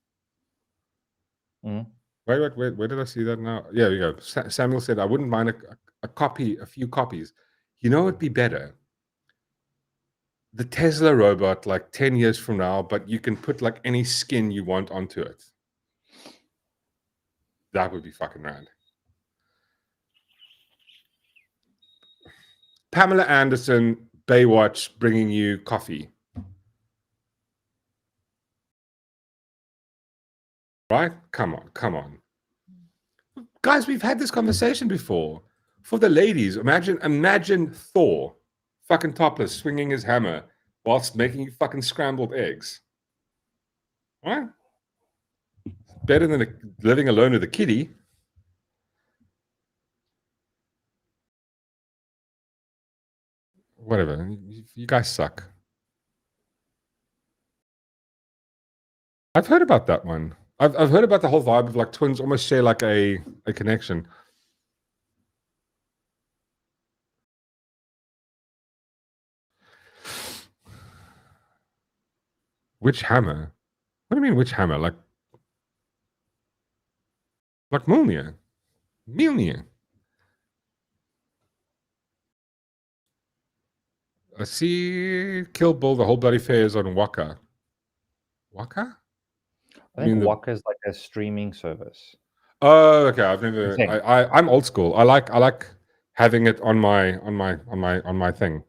Wait, where did I see that now? Yeah, you go. Samuel said, I wouldn't mind a few copies. It'd be better. The Tesla robot, like 10 years from now, but you can put, like, any skin you want onto it. That would be fucking rad. Pamela Anderson, Baywatch, bringing you coffee. Right? Come on. Guys, we've had this conversation before. For the ladies, imagine Thor, fucking topless, swinging his hammer whilst making you fucking scrambled eggs. Right? Better than living alone with a kitty. Whatever. You guys suck. I've heard about that one. I've heard about the whole vibe of, like, twins almost share, like, a connection. Which hammer? What do you mean, which hammer? Like Mjolnir. I see Kill Bill, the whole bloody fair is on Waka. Waka? I think Waka is like a streaming service. Oh, okay. I've never. I'm old school. I like having it on my thing.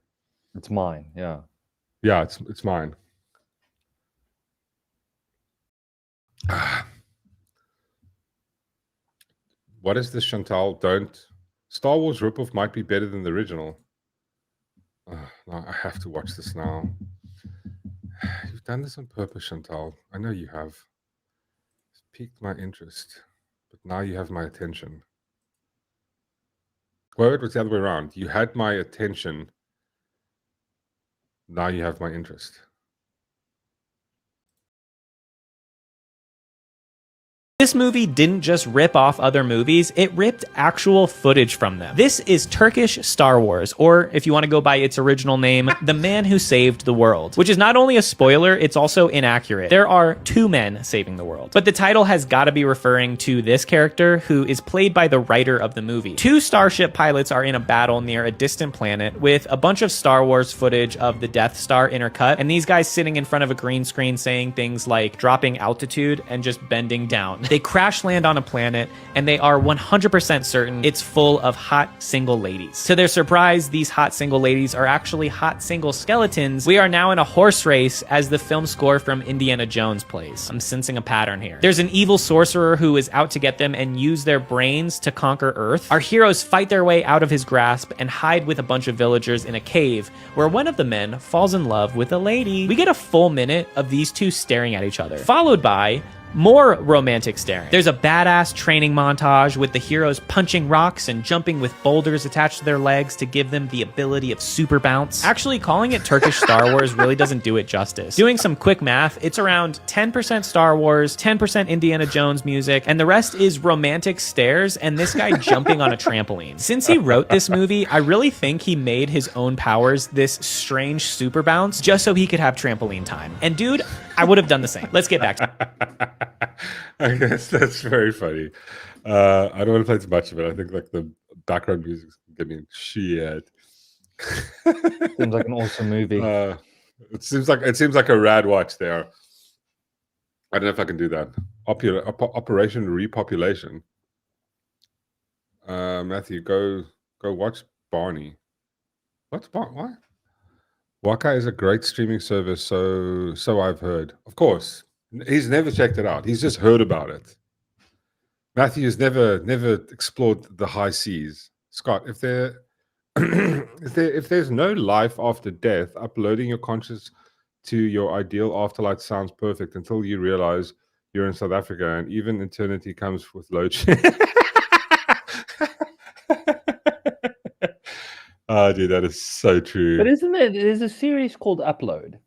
It's mine. Yeah. Yeah, it's mine. What is this, Chantal? Don't. Star Wars ripoff might be better than the original. No, I have to watch this now. You've done this on purpose, Chantal. I know you have. It's piqued my interest. But now you have my attention. Well, it was the other way around. You had my attention. Now you have my interest. This movie didn't just rip off other movies, it ripped actual footage from them. This is Turkish Star Wars, or if you want to go by its original name, The Man Who Saved the World, which is not only a spoiler, it's also inaccurate. There are two men saving the world. But the title has got to be referring to this character, who is played by the writer of the movie. Two starship pilots are in a battle near a distant planet with a bunch of Star Wars footage of the Death Star intercut, and these guys sitting in front of a green screen saying things like dropping altitude and just bending down. They crash land on a planet, and they are 100% certain it's full of hot single ladies. To their surprise, these hot single ladies are actually hot single skeletons. We are now in a horse race as the film score from Indiana Jones plays. I'm sensing a pattern here. There's an evil sorcerer who is out to get them and use their brains to conquer Earth. Our heroes fight their way out of his grasp and hide with a bunch of villagers in a cave where one of the men falls in love with a lady. We get a full minute of these two staring at each other, followed by more romantic staring. There's a badass training montage with the heroes punching rocks and jumping with boulders attached to their legs to give them the ability of super bounce. Actually, calling it Turkish Star Wars really doesn't do it justice. Doing some quick math, it's around 10% Star Wars, 10% Indiana Jones music, and the rest is romantic stares and this guy jumping on a trampoline. Since he wrote this movie, I really think he made his own powers this strange super bounce just so he could have trampoline time. And dude, I would have done the same. Let's get back to it. I guess that's very funny. I don't want to play too much of it. I think like the background music is giving shit. Seems like an awesome movie. It seems like a rad watch there. I don't know if I can do that. Operation Repopulation. Matthew, go watch Barney. What's Barney? What? Waka is a great streaming service, so I've heard. Of course. He's never checked it out. He's just heard about it. Matthew has never explored the high seas. Scott, if there's no life after death, uploading your conscious to your ideal afterlife sounds perfect until you realize you're in South Africa and even eternity comes with load shedding. Oh, dude, that is so true. But isn't there's a series called Upload?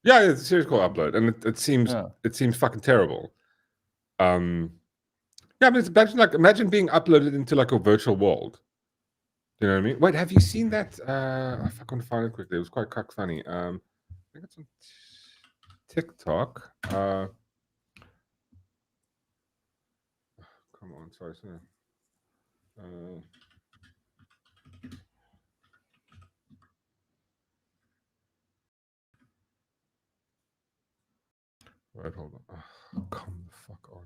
Yeah, it's a series called Upload, and it seems fucking terrible. Yeah, I mean, imagine being uploaded into like a virtual world. You know what I mean? Wait, have you seen that? I want to find it quickly. It was quite funny. I think it's on TikTok. Come on, sorry. Right, hold on. Oh, come the fuck on.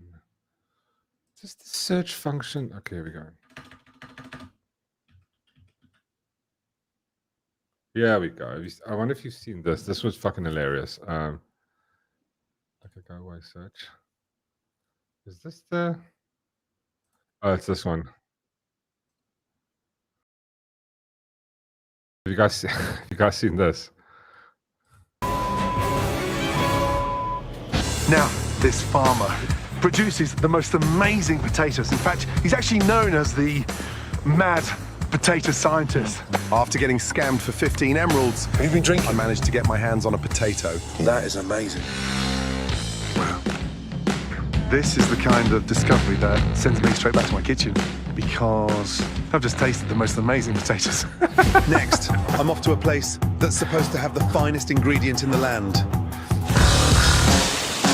Just the search function. Okay, here we go. Yeah, we go. I wonder if you've seen this. This was fucking hilarious. Okay, go away, search. Is this the... Oh, it's this one. Have you guys seen this? Now, this farmer produces the most amazing potatoes. In fact, he's actually known as the mad potato scientist. After getting scammed for 15 emeralds, have you been drinking? I managed to get my hands on a potato. That is amazing. Wow. This is the kind of discovery that sends me straight back to my kitchen because I've just tasted the most amazing potatoes. Next, I'm off to a place that's supposed to have the finest ingredient in the land.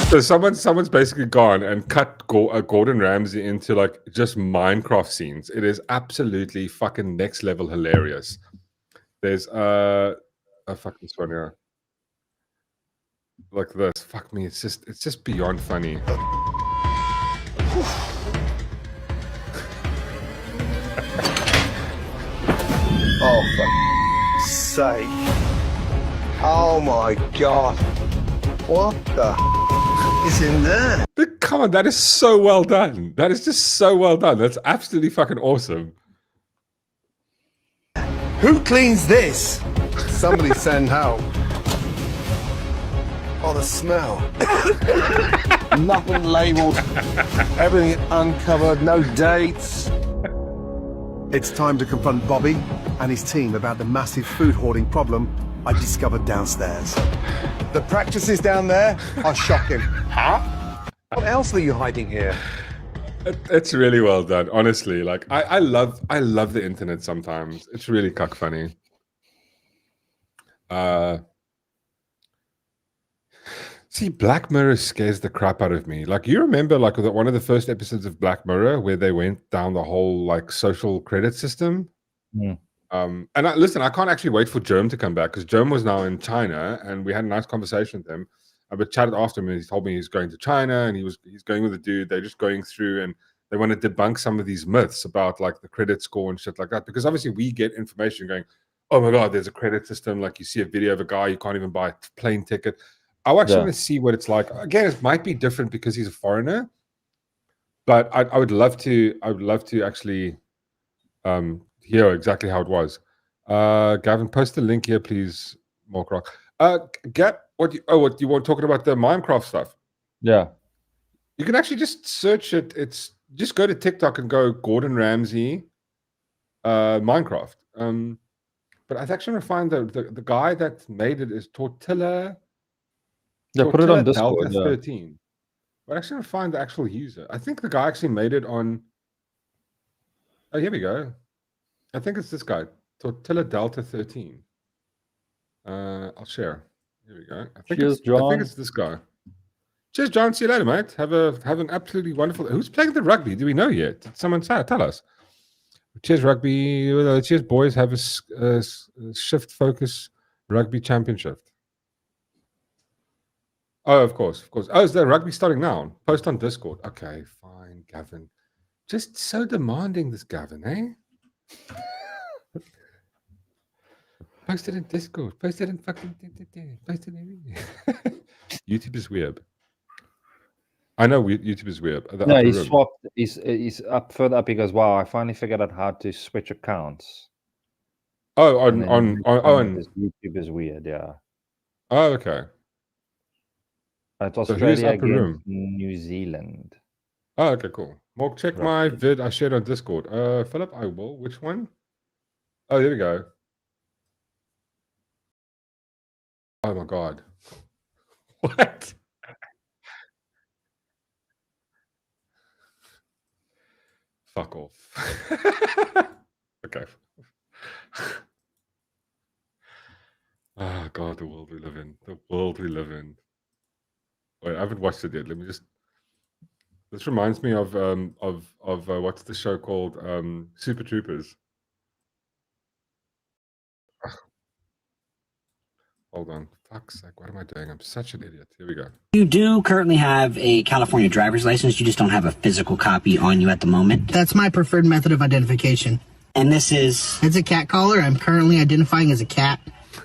So someone's basically gone and cut Gordon Ramsay into like just Minecraft scenes. It is absolutely fucking next level hilarious. There's a fucking one here. Like this. Fuck me, it's just beyond funny. Oh, for sake. Oh my god. What the is in there? The Come on, that is so well done. That is just so well done. That's absolutely fucking awesome. Who cleans this? Somebody send help. Oh, the smell. Nothing labelled. Everything uncovered. No dates. It's time to confront Bobby and his team about the massive food hoarding problem I discovered downstairs. The practices down there are shocking. Huh? What else are you hiding here? It's really well done, honestly. Like I love the internet sometimes. It's really cuck funny. See, Black Mirror scares the crap out of me. Like, you remember, like, one of the first episodes of Black Mirror where they went down the whole like social credit system. And listen, I can't actually wait for Germ to come back because Germ was now in China, and we had a nice conversation with him. I chatted after him, and he told me he's going to China, and he's going with a dude. They're just going through, and they want to debunk some of these myths about like the credit score and shit like that. Because obviously we get information going, oh my god, there's a credit system. Like, you see a video of a guy, you can't even buy a plane ticket. I actually want to see what it's like. Again, it might be different because he's a foreigner, but I would love to. I would love to actually hear exactly how it was. Gavin, post the link here, please. Mork Rock. Gap. What do you want talking about the Minecraft stuff? Yeah, you can actually just search it. It's just go to TikTok and go Gordon Ramsay Minecraft. But I actually want to find the guy that made it is Tortilla. Yeah, put it on Discord. Delta 13. But I actually want to find the actual user. I think the guy actually made it on. Oh, here we go. I think it's this guy, Tortilla Delta 13. I'll share. Here we go. I think it's this guy. Cheers, John. See you later, mate. Have an absolutely wonderful. Who's playing the rugby? Do we know yet? Did someone tell us? Cheers, rugby. Cheers, boys. Have a shift focus rugby championship. Oh, of course. Oh, is the rugby starting now? Post on Discord. Okay, fine, Gavin. Just so demanding, this Gavin, eh? Post it in Discord. Post it in fucking. Post it in. YouTube is weird. I know YouTube is weird. No, he swapped. He's up further up. He goes, "Wow, I finally figured out how to switch accounts." Oh, on YouTube is weird. Yeah. Oh, okay. It's Australia against New Zealand. Oh, okay, cool. Mork, check my vid I shared on Discord. Philip, I will. Which one? Oh, there we go. Oh my god. What? Fuck off. Okay. Oh god, the world we live in. The world we live in. Wait, I haven't watched it yet. Let me just. This reminds me of what's the show called? Super Troopers. Hold on. Fuck's sake, what am I doing? I'm such an idiot. Here we go. You do currently have a California driver's license. You just don't have a physical copy on you at the moment. That's my preferred method of identification. And this is? It's a cat collar. I'm currently identifying as a cat.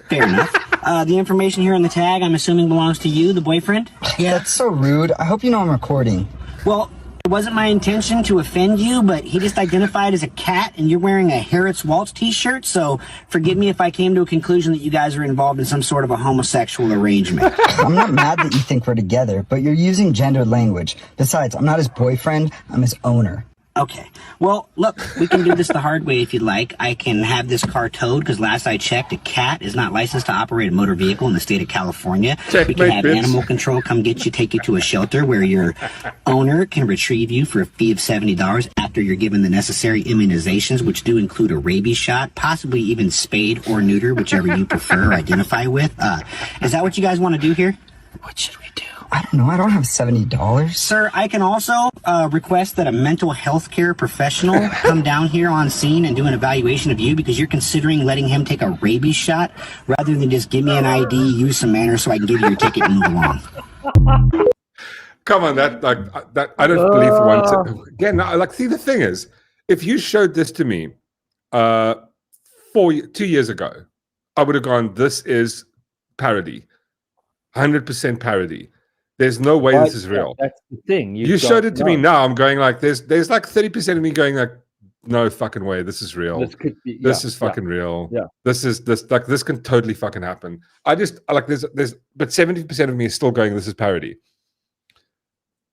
Fair enough. The information here on the tag, I'm assuming belongs to you, the boyfriend? Yeah. That's so rude. I hope you know I'm recording. Well, it wasn't my intention to offend you, but he just identified as a cat, and you're wearing a Harriet's Waltz t-shirt, so forgive me if I came to a conclusion that you guys are involved in some sort of a homosexual arrangement. I'm not mad that you think we're together, but you're using gendered language. Besides, I'm not his boyfriend, I'm his owner. Okay. Well, look, we can do this the hard way if you'd like. I can have this car towed, because last I checked, a cat is not licensed to operate a motor vehicle in the state of California. We can have animal control come get you, take you to a shelter where your owner can retrieve you for a fee of $70 after you're given the necessary immunizations, which do include a rabies shot, possibly even spayed or neuter, whichever you prefer or identify with. Is that what you guys want to do here? What should we do? I don't know. I don't have $70. Sir, I can also request that a mental health care professional come down here on scene and do an evaluation of you because you're considering letting him take a rabies shot rather than just give me an ID, use some manners so I can give you your ticket and move along. Come on, that I don't believe for one second. Again, see, the thing is, if you showed this to me 2 years ago, I would have gone, this is parody. 100% parody. There's no way But this is real. that's the thing. You showed it to me now. I'm going like, there's like 30% of me going like, no fucking way, this is real. This could be. This is fucking real. Yeah. This can totally fucking happen. I just like but 70% of me is still going, this is parody.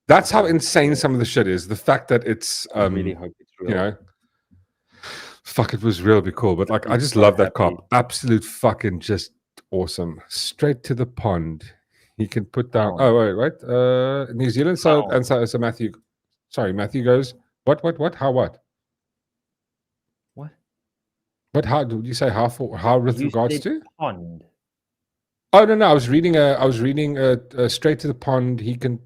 That's how insane some of the shit is. The fact that it's I really hope it's real. you know, fuck, it was real be cool. But like, I just love that cop. Absolute fucking just awesome. Straight to the pond. He can put down. Oh wait. New Zealand. So Matthew. Sorry, Matthew goes. What? How? What? But how did you say how with regards to pond? Oh no, I was reading straight to the pond. He can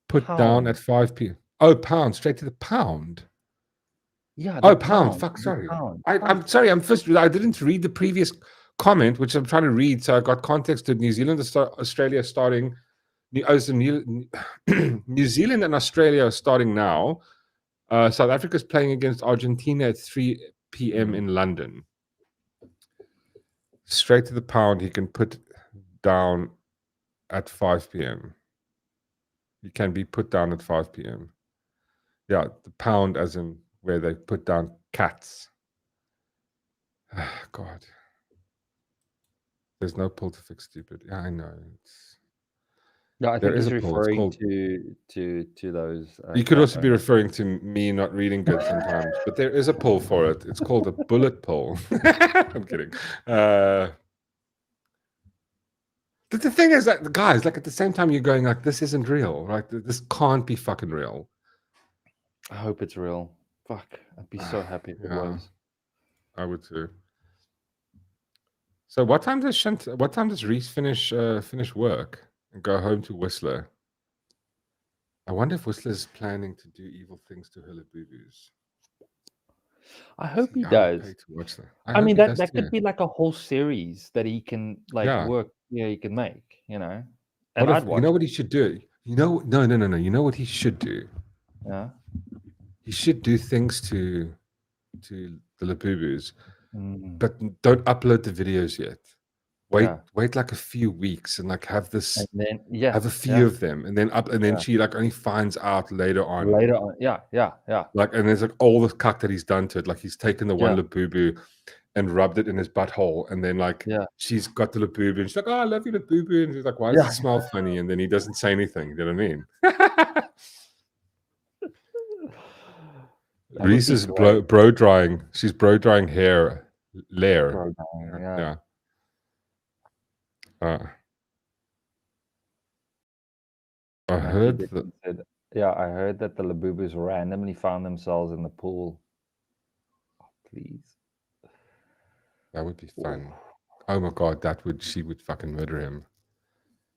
put down at 5 p.m. Oh, pound, straight to the pound. Yeah. Oh, pound. Fuck, sorry. I'm sorry. I didn't read the previous comment, which I'm trying to read, so I got context to New Zealand, Australia starting. New Zealand and Australia are starting now. South Africa is playing against Argentina at 3 p.m. in London. Straight to the pound. He can put down at 5 p.m. He can be put down at 5 p.m. Yeah, the pound as in where they put down cats. God. There's no pull to fix stupid. Yeah, I know. No, I think he's referring to those. You could also be referring to me not reading good sometimes, but there is a pull for it. It's called a bullet pull. I'm kidding. But the thing is that, guys, like at the same time, you're going like, this isn't real, right? This can't be fucking real. I hope it's real. Fuck, I'd be so happy if it was. I would too. So what time does Reese finish work and go home to Whistler? I wonder if Whistler's planning to do evil things to her boo-boos. I hope he does. I mean, that could be like a whole series that he can work. Yeah, he can make. You know. And you know what he should do? No. You know what he should do? Yeah. He should do things to the Labubu's, but don't upload the videos yet. Wait like a few weeks and like have this, and then have a few of them, and then she like only finds out later on. Yeah. Like, and there's like all the cuck that he's done to it. Like he's taken the one Labubu and rubbed it in his butthole, and then like she's got the Labubu and she's like, "Oh, I love you, Labubu," and she's like, "Why does it smell funny?" And then he doesn't say anything. You know what I mean? Reese is bro drying. She's bro drying hair. Lair. Yeah. I heard that. I heard that the Labubus randomly found themselves in the pool. Oh, please. That would be fun. Oh my god, she would fucking murder him.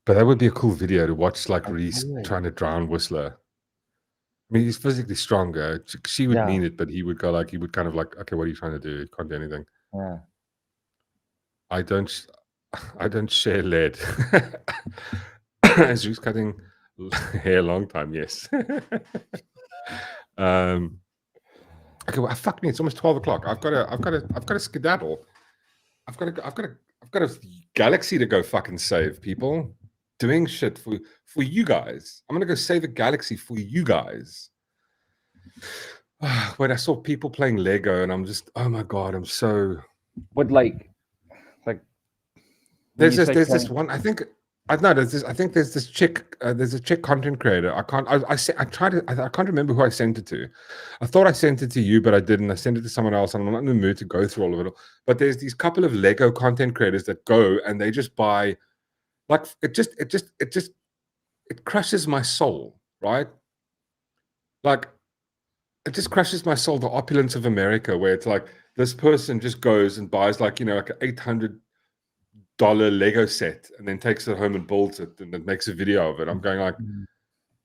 But that would be a cool video to watch, like Reese trying to drown Whistler. I mean, he's physically stronger. She would mean it, but he would kind of like, okay, what are you trying to do? You can't do anything. Yeah. I don't share lead. As Reese cutting hair long time, yes. Okay, well, fuck me. It's almost 12 o'clock. I've got to skedaddle. I've got a galaxy to go fucking save, people. Doing shit for you guys. I'm gonna go save a galaxy for you guys. When I saw people playing Lego, and I'm just, oh my god, I'm so. But like. There's this one. I think there's this chick. There's a chick content creator. I can't remember who I sent it to. I thought I sent it to you, but I didn't. I sent it to someone else, and I'm not in the mood to go through all of it. But there's these couple of Lego content creators that go and they just buy, like it crushes my soul, right? Like it just crushes my soul. The opulence of America, where it's like this person just goes and buys like like an $800 Lego set and then takes it home and builds it and then makes a video of it. I'm going like,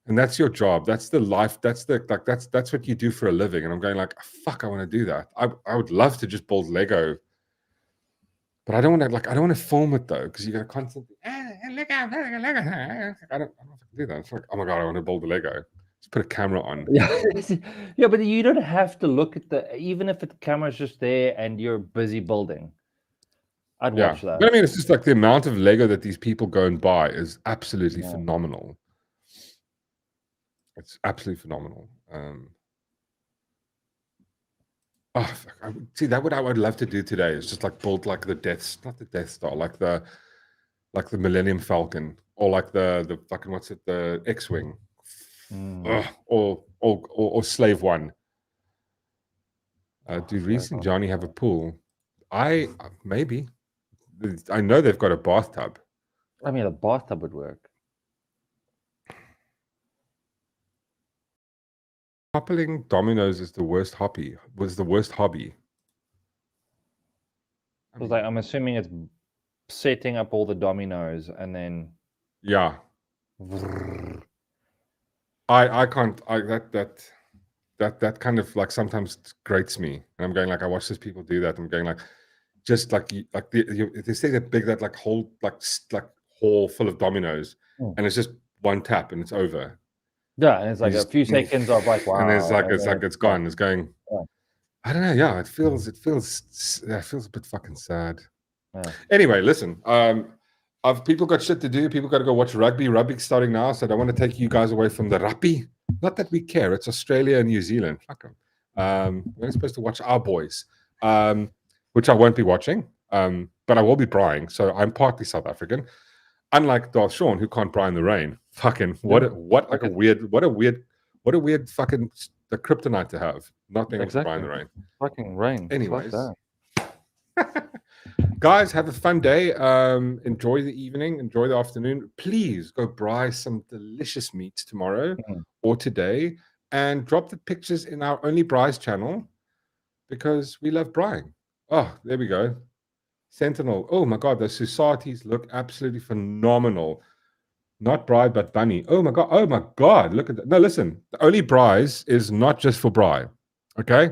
and that's your job. That's the life. That's what you do for a living. And I'm going like, fuck, I want to do that. I would love to just build Lego, but I don't want to film it though, because you got to constantly Lego. I don't do that. It's like, oh my god, I want to build a Lego. Just put a camera on. Yeah, but you don't have to look at even if the camera's just there and you're busy building. I'd watch that. But I mean, it's just like the amount of Lego that these people go and buy is absolutely phenomenal. It's absolutely phenomenal. Oh, fuck, see, that what I would love to do today is just like build like the not the Death Star, like the Millennium Falcon, or like the fucking what's it, the X-wing, or Slave One. Do Reese and Johnny have a pool? Maybe. I know they've got a bathtub. I mean, a bathtub would work. Coupling dominoes is the worst hobby. Was the worst hobby. Because like, I'm assuming it's setting up all the dominoes and then. Yeah. I can't. That kind of like sometimes grates me, and I'm going like, I watch these people do that. I'm going like, just like they say that big, that like whole like hall full of dominoes, and it's just one tap and it's over. Yeah, and it's like a few seconds of like, wow, and it's gone. It's going. Yeah. I don't know. Yeah, it feels a bit fucking sad. Yeah. Anyway, listen. People got shit to do. People got to go watch rugby. Rugby's starting now, so I don't want to take you guys away from the rugby. Not that we care. It's Australia and New Zealand. Fuck them. We're supposed to watch our boys, which I won't be watching, but I will be brying. So I'm partly South African, unlike Darth Sean, who can't bry in the rain. Fucking what a weird fucking the kryptonite to have. Not being able to bry in the rain. Fucking rain. Anyways. Guys, have a fun day. Enjoy the evening. Enjoy the afternoon. Please go bry some delicious meats tomorrow or today, and drop the pictures in our Only Bry's channel, because we love brying. Oh, there we go. Sentinel. Oh my God, those societies look absolutely phenomenal. Not bry, but bunny. Oh my God. Oh my God. Look at that. No, listen. The Only Bry's is not just for bry. Okay?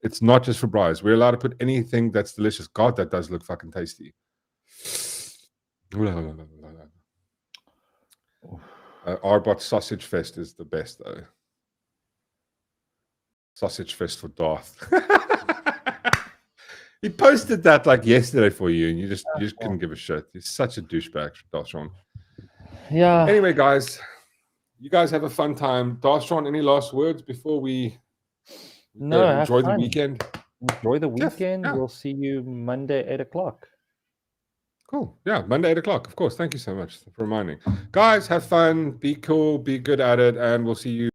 It's not just for bry's. We're allowed to put anything that's delicious. God, that does look fucking tasty. Arbot Sausage Fest is the best, though. Sausage Fest for Darth. He posted that like yesterday for you, and you just couldn't give a shit. He's such a douchebag, Darth Sean. Yeah. Anyway, guys, you guys have a fun time. Darth Sean, any last words before we enjoy the weekend? Enjoy the weekend. Yeah. We'll see you Monday, 8 o'clock. Cool. Yeah, Monday, 8 o'clock. Of course. Thank you so much for reminding. Guys, have fun. Be cool. Be good at it. And we'll see you.